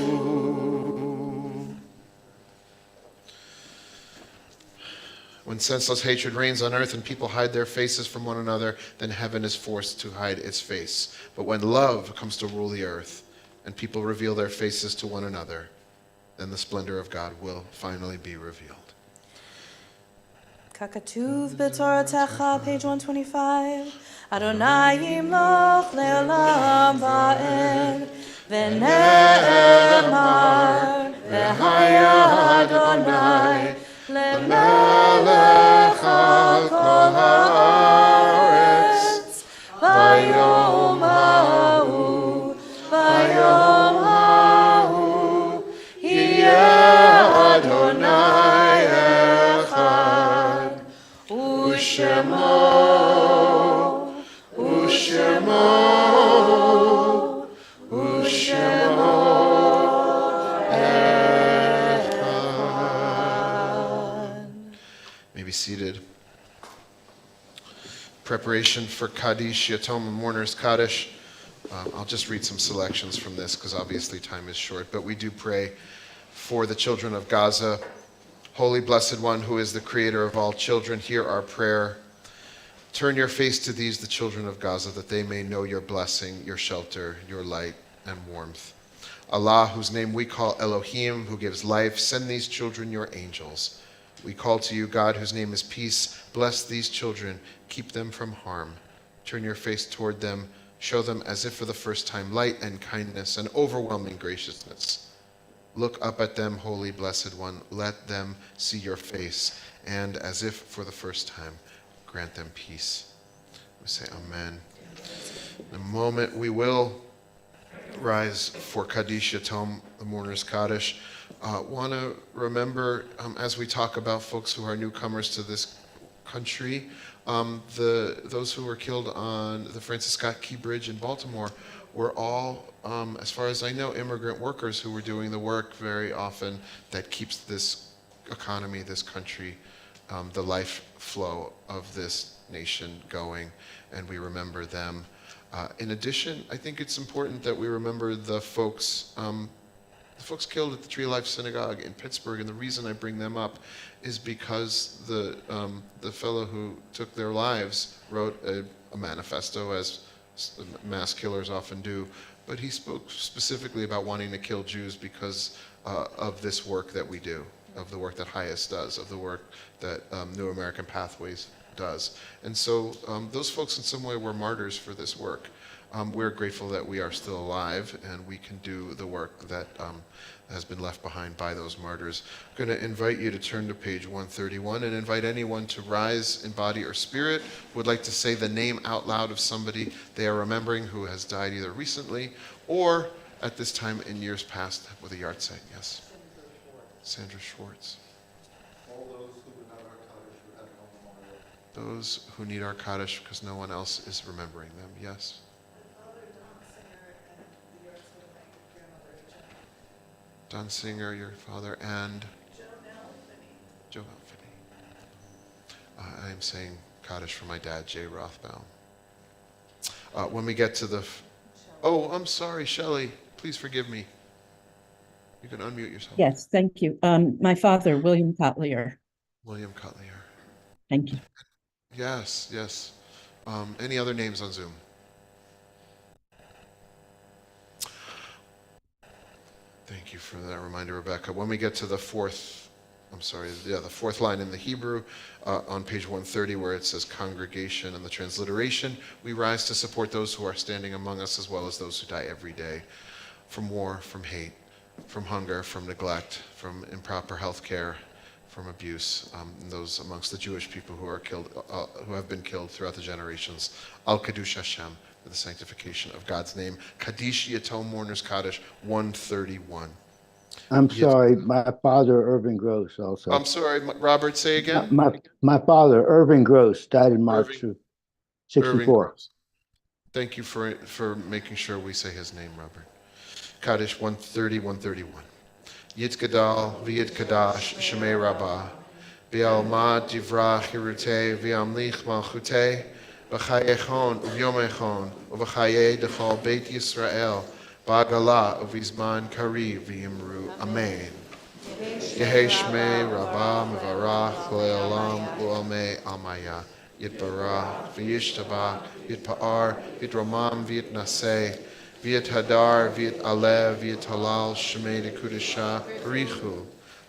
B: When senseless hatred reigns on earth and people hide their faces from one another, then heaven is forced to hide its face. But when love comes to rule the earth and people reveal their faces to one another, then the splendor of God will finally be revealed. Kakatuv b'Toratecha, page 125. Adonai yimloch le'olam va'ed, v'ne'emar, v'haya Adonai, le'melech al kol haaretz, v'yom ha'u, yiyeh Adonai echad. Ushemo, Ushemo, Ushemo Echad. May be seated. Preparation for Kaddish Yatom and Mourner's Kaddish. I'll just read some selections from this because obviously time is short, but we do pray for the children of Gaza. Holy Blessed One, who is the creator of all children, hear our prayer. Turn your face to these, the children of Gaza, that they may know your blessing, your shelter, your light and warmth. Allah, whose name we call Elohim, who gives life, send these children your angels. We call to you, God, whose name is peace. Bless these children, keep them from harm. Turn your face toward them, show them as if for the first time light and kindness and overwhelming graciousness. Look up at them, Holy Blessed One. Let them see your face, and as if for the first time, grant them peace. We say amen. In a moment, we will rise for Kaddish Yatom, the Mourner's Kaddish. Want to remember, as we talk about folks who are newcomers to this country, those who were killed on the Francis Scott Key Bridge in Baltimore were all, as far as I know, immigrant workers who were doing the work very often that keeps this economy, this country, the life flow of this nation going, and we remember them. In addition, I think it's important that we remember the folks killed at the Tree of Life Synagogue in Pittsburgh, and the reason I bring them up is because the fellow who took their lives wrote a manifesto, as mass killers often do,
A: but he spoke specifically about wanting to kill Jews because of this work that we do, of the work that Highest does, of the work that New American Pathways does. And so those folks in some way were martyrs for this work. We're grateful that we are still alive and we can do the work that has been left behind by those martyrs. I'm going to invite you to turn to page 131 and invite anyone to rise in body or spirit who would like to say the name out loud of somebody they are remembering who has died either recently or at this time in years past with a yard site. Yes? Sandra Schwartz.
G: All those who would have our Kaddish who have no memorial.
A: Those who need our Kaddish because no one else is remembering them. Yes? Don Singer, your father, and Joe Alfany. I am saying Kaddish for my dad, Jay Rothbaum. When we get to the... Oh, I'm sorry, Shelley. Please forgive me. You can unmute yourself.
O: Yes, thank you. My father, William Cotlier.
A: William Cotlier.
O: Thank you.
A: Yes, yes. Any other names on Zoom? Thank you for that reminder, Rebecca. When we get to the fourth line in the Hebrew on page 130 where it says congregation and the transliteration, we rise to support those who are standing among us as well as those who die every day from war, from hate, from hunger, from neglect, from improper health care, from abuse, and those amongst the Jewish people who are killed, who have been killed throughout the generations. Al Kadush Hashem, for the sanctification of God's name. Kaddish Yatom Mourners Kaddish 131.
P: I'm sorry, my father, Irving Gross, also.
A: I'm sorry, Robert, say again?
P: My father, Irving Gross, died in March of 64.
A: Thank you for making sure we say his name, Robert. Kaddish 130, 131. Yitgadal v'yitkadash shemei rabbah v'almad divrach hirutei v'amlich malchutei v'chayechon uvyomechon uv'chayei dechol beit Yisrael ba'gala uvizman kari v'yimru amen. Yehei shmei rabbah mevarach le'olam u'almei amaya yitbarach v'yishtabach yitpa'ar yitramam v'yitnaseh Viet Hadar, Viet Alev, Viet Halal, Shemei de Kudisha, Richu,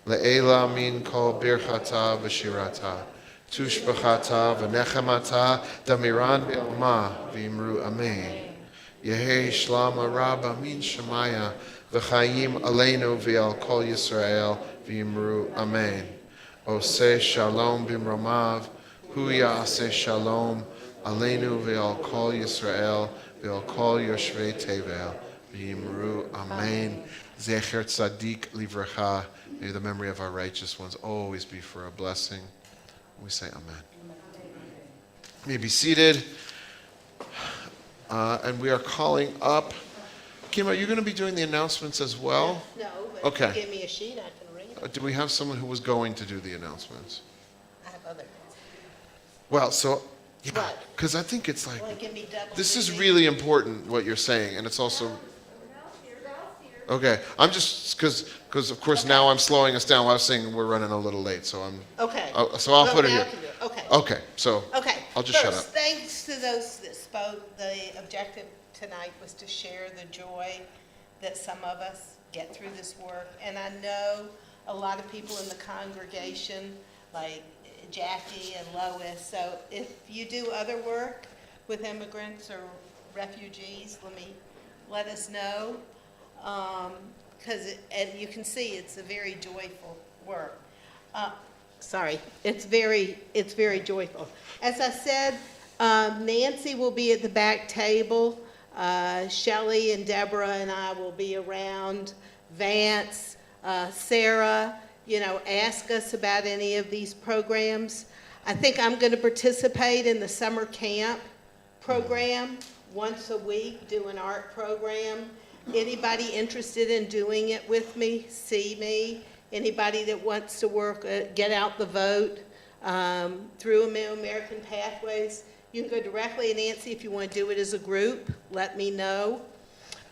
A: Le'ela min kol birchata v'shirata, tushbachata v'nechamata, damiran be'alma, v'imru amen. Yehi shlama rabba min shemaya, v'chayim aleinu v'al kol Yisrael, v'imru amen. Oseh shalom bimromav, hu ya'aseh shalom, aleinu v'al kol Yisrael, V'al kol yoshvei tevel, v'yimru amen. Zecher tzadik livracha. May the memory of our righteous ones always be for a blessing. We say amen. You may be seated. And we are calling up. Kim, are you going to be doing the announcements as well?
J: No, but
A: Okay.
J: if you give me a sheet, I can read it.
A: Do we have someone who was going to do the announcements?
J: I have other.
A: Well, so, yeah,
J: What?
A: because I think it's like,
J: Well, give me double.
A: this is really important what you're saying, and it's also... Okay, I'm just, because of course now I'm slowing us down. I was saying we're running a little late, so I'm...
J: Okay.
A: So I'll
J: Well,
A: put it
J: now
A: here.
J: I can do it. Okay.
A: Okay, so
J: Okay.
A: I'll just shut
J: First,
A: up.
J: thanks to those that spoke. The objective tonight was to share the joy that some of us get through this work. And I know a lot of people in the congregation, like Jackie and Lois. So if you do other work with immigrants or refugees, let us know. Because and you can see it's a very joyful work. It's very joyful. As I said, Nancy will be at the back table. Shelley and Deborah and I will be around. Vance, Sarah, ask us about any of these programs. I think I'm going to participate in the summer camp program once a week, do an art program. Anybody interested in doing it with me, see me. Anybody that wants to work, get out the vote through American Pathways, you can go directly. And Nancy, if you want to do it as a group, let me know.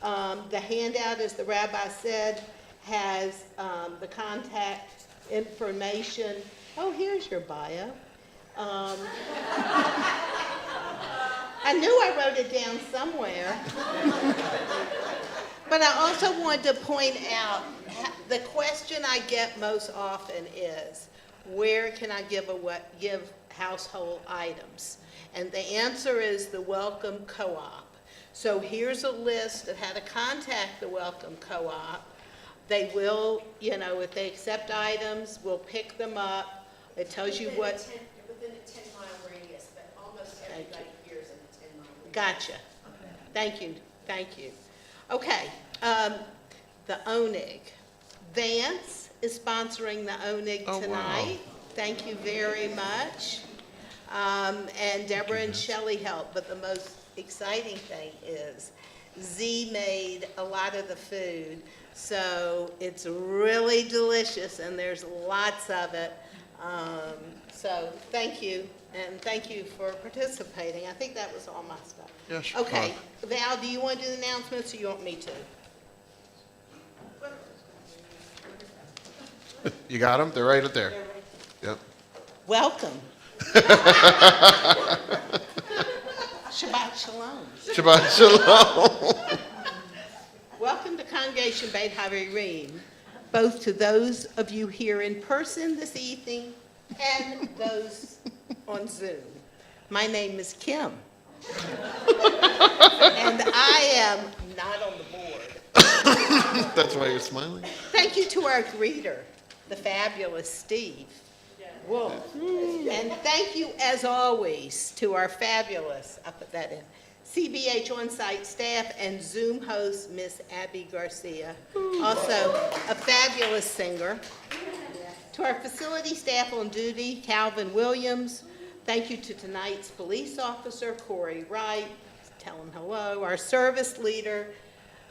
J: The handout, as the rabbi said, has the contact information. Oh, here's your bio. I knew I wrote it down somewhere. But I also wanted to point out, the question I get most often is, where can I give household items? And the answer is the Welcome Co-op. So here's a list of how to contact the Welcome Co-op. They will, if they accept items, we'll pick them up. It tells you what.
N: Within a 10-mile radius, but almost everybody here is in a 10-mile radius.
J: Gotcha. Thank you. Okay, the ONIG. Vance is sponsoring the ONIG tonight.
A: Wow.
J: Thank you very much. And Deborah and Shelley helped, but the most exciting thing is Z made a lot of the food, so it's really delicious and there's lots of it. So thank you, and thank you for participating. I think that was all my stuff.
A: Yeah, sure.
J: Okay, Val, do you want to do the announcements or you want me to?
A: You got them? They're right up there. Yep.
J: Welcome. Shabbat Shalom.
A: Shabbat Shalom.
J: Welcome to Congregation Beit Haverim, both to those of you here in person this evening and those on Zoom. My name is Kim, and I am not on the board.
A: That's why you're smiling?
J: Thank you to our greeter, the fabulous Steve Wolf. And thank you, as always, to our fabulous, I'll put that in, CBH on-site staff and Zoom host, Miss Abby Garcia, also a fabulous singer. To our facility staff on duty, Calvin Williams. Thank you to tonight's police officer, Corey Wright. Tell him hello. Our service leader,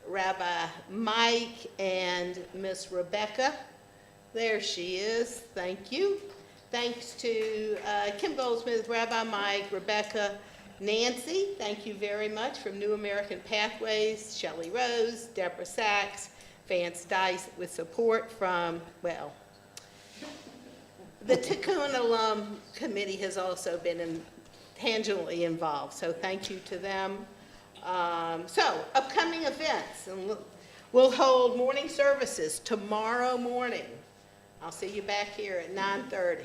J: Rabbi Mike, and Miss Rebecca. There she is. Thank you. Thanks to Kim Goldsmith, Rabbi Mike, Rebecca, Nancy. Thank you very much from New American Pathways, Shelley Rose, Deborah Sachs, Vance Dice, with support from, well, the Tikkun Alum Committee has also been tangentially involved, so thank you to them. So, upcoming events, and we'll hold morning services tomorrow morning. I'll see you back here at 9:30,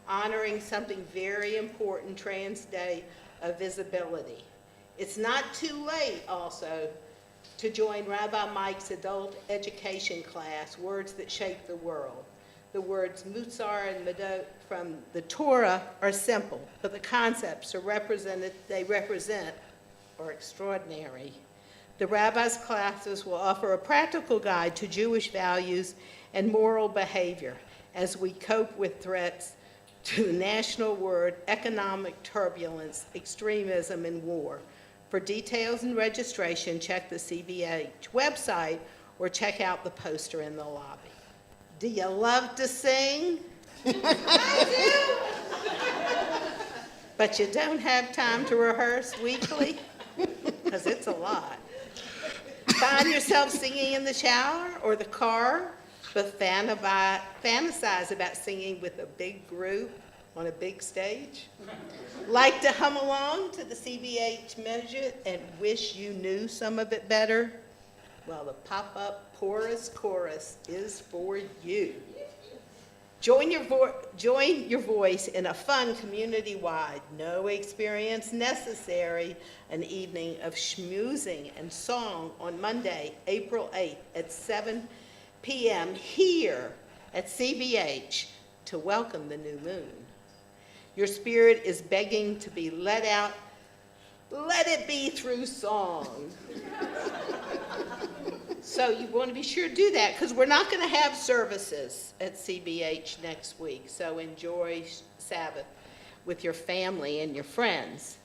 J: honoring something very important, Trans Day of Visibility. It's not too late also to join Rabbi Mike's adult education class, Words That Shape the World. The words Mutsar and Medot from the Torah are simple, but the concepts they represent are extraordinary. The rabbi's classes will offer a practical guide to Jewish values and moral behavior as we cope with threats to the national word, economic turbulence, extremism, and war. For details and registration, check the CBH website or check out the poster in the lobby. Do you love to sing? I do. But you don't have time to rehearse weekly? Because it's a lot. Find yourself singing in the shower or the car, but fantasize about singing with a big group on a big stage? Like to hum along to the CBH measure and wish you knew some of it better? Well, the pop-up chorus is for you. Join your voice in a fun community-wide, no experience necessary, an evening of schmoozing and song on Monday, April 8th at 7 p.m. here at CBH to welcome the new moon. Your spirit is begging to be let out. Let it be through song. So you want to be sure to do that, because we're not going to have services at CBH next week. So enjoy Sabbath with your family and your friends.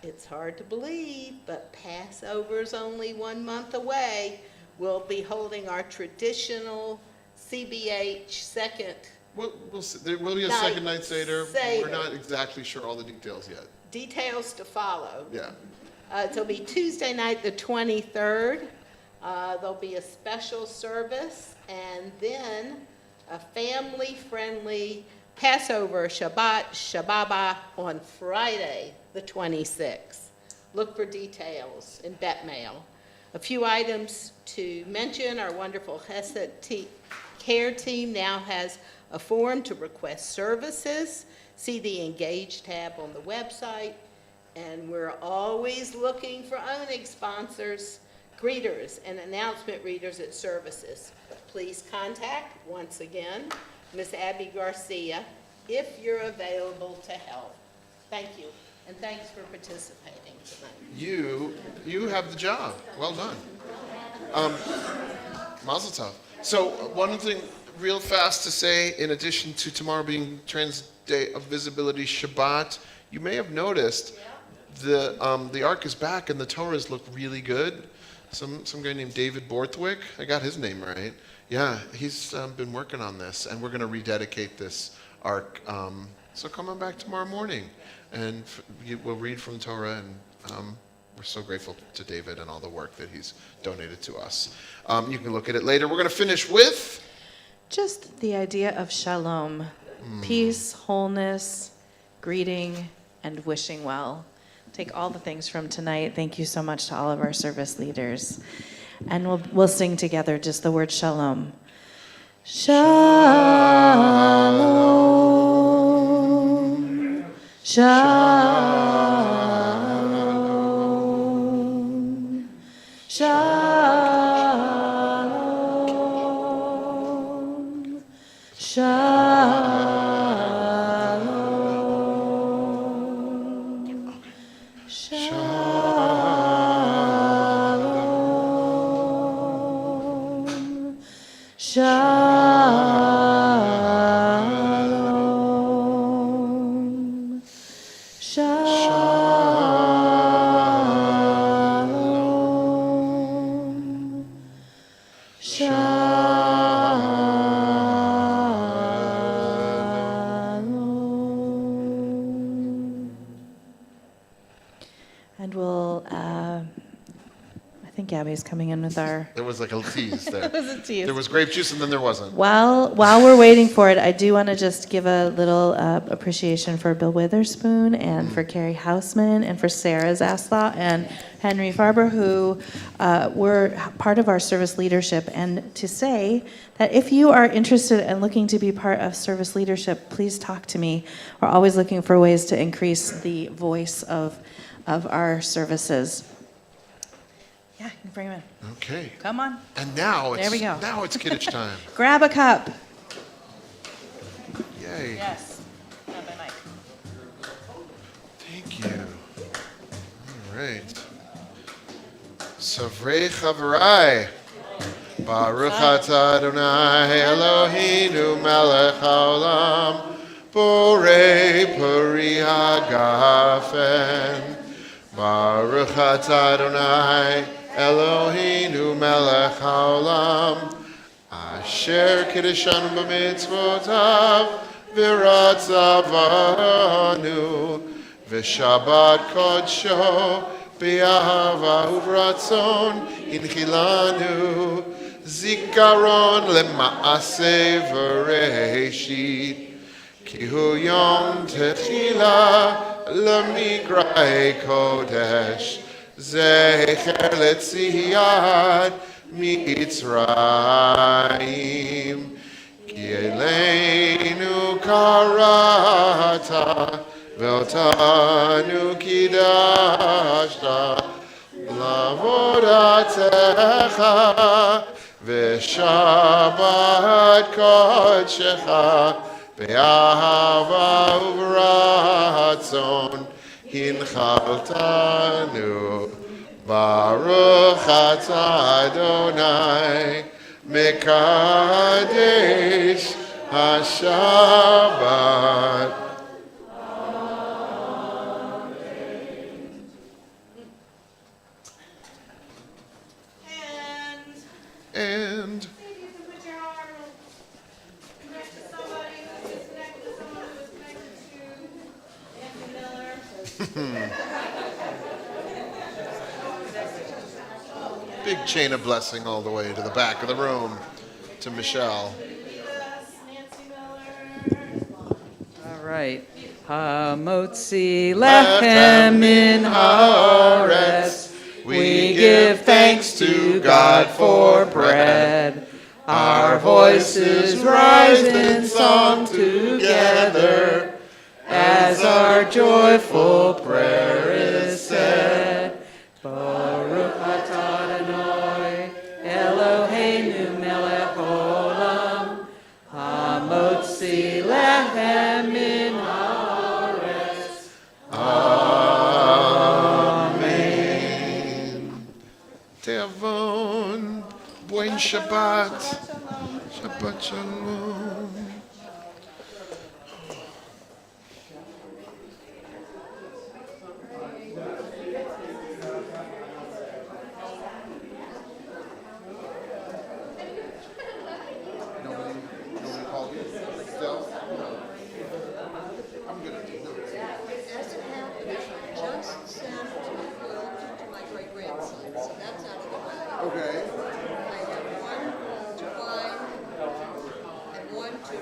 J: It's hard to believe, but Passover's only 1 month away. We'll be holding our traditional CBH second.
A: There will be a second night Seder. We're not exactly sure all the details yet.
J: Details to follow.
A: Yeah.
J: It'll be Tuesday night, the 23rd. There'll be a special service, and then a family-friendly Passover Shabbat Shababa on Friday, the 26th. Look for details in Bet Mail. A few items to mention: our wonderful Chesed care team now has a form to request services. See the Engage tab on the website. And we're always looking for owning sponsors, greeters, and announcement readers at services. Please contact, once again, Ms. Abby Garcia if you're available to help. Thank you, and thanks for participating tonight.
A: You have the job. Well done. Mazel tov. So one thing real fast to say, in addition to tomorrow being Trans Day of Visibility Shabbat, you may have noticed the Ark is back and the Torahs look really good. Some guy named David Borthwick, I got his name right. Yeah, he's been working on this, and we're going to rededicate this Ark. So come on back tomorrow morning, and we'll read from Torah, and we're so grateful to David and all the work that he's donated to us. You can look at it later. We're going to finish with
B: Just the idea of shalom, peace, wholeness, greeting, and wishing well. Take all the things from tonight. Thank you so much to all of our service leaders. And we'll sing together just the word shalom. Shalom. Shalom. Shalom. Shalom. Shalom. Shalom. Shalom. And we'll, I think Gabby's coming in with our...
A: There was like a tease there.
B: There was a tease.
A: There was grape juice and then there wasn't.
B: While we're waiting for it, I do want to just give a little appreciation for Bill Witherspoon and for Carrie Hausman and for Sarah Zaslaw and Henry Farber, who were part of our service leadership. And to say that if you are interested and looking to be part of service leadership, please talk to me. We're always looking for ways to increase the voice of our services. Yeah, you can bring them in.
A: Okay.
B: Come on.
A: And now
B: There we go.
A: Now it's Kiddush time.
B: Grab a cup.
A: Yay.
B: Yes. Grab my mic.
A: Thank you. All right. Savrei Chavrai. Baruch atah Adonai Eloheinu melech haolam borei peri hagafen. Baruch atah Adonai Eloheinu melech haolam asher kiddeshanu b'mitzvotav v'ratzavanu v'shabbat kodsho b'ahava uvratzon inchilanu zikaron lema'aseh v'reishit ki hu yom techila lemigrae kodesh zecher letziyad mitzrayim ki eleinu karata ve'otanu kidashta lavodatecha ve'shabbat kodshecha be'ahava uvratzon hinchaltanu Baruch atah Adonai mekadesh hashabbat. And big chain of blessing all the way to the back of the room to Michelle.
Q: All right.
B: Hamotzi lechem min haaretz. We give thanks to God for bread. Our voices rise in song together as our joyful prayer is said. Baruch atah Adonai Eloheinu melech olam hamotzi lechem min haaretz.
A: Amen. Teavon, buen Shabbat. Shabbat shalom. Nobody called you? Still? I'm gonna do notes.
E: As it happened, just sent to my great-grandson, so that's out of the way.
A: Okay.
E: I have one to find and one to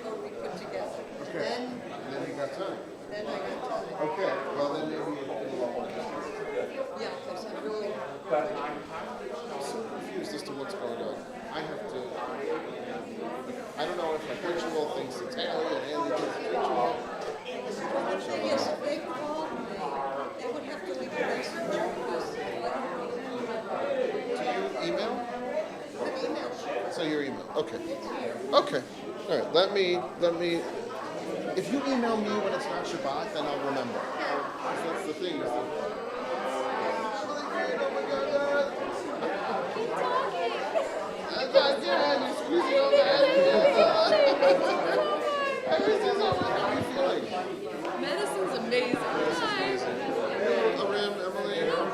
E: totally put together.
A: Okay. And then you got time.
E: Then I got time.
A: Okay. Well, then maybe it'll
E: Yeah, because I really,
A: I'm so confused as to what's going on. I have to. I don't know if my ritual thinks it's Haley and Haley thinks it's ritual.
E: yes, if they called me, they would have to leave a message because
A: Do you email?
E: an email.
A: So your email. Okay. Okay. All right. Let me. If you email me when it's not Shabbat, then I'll remember. 'Cause that's the thing. Is that, you're squeezing all that. How are you feeling?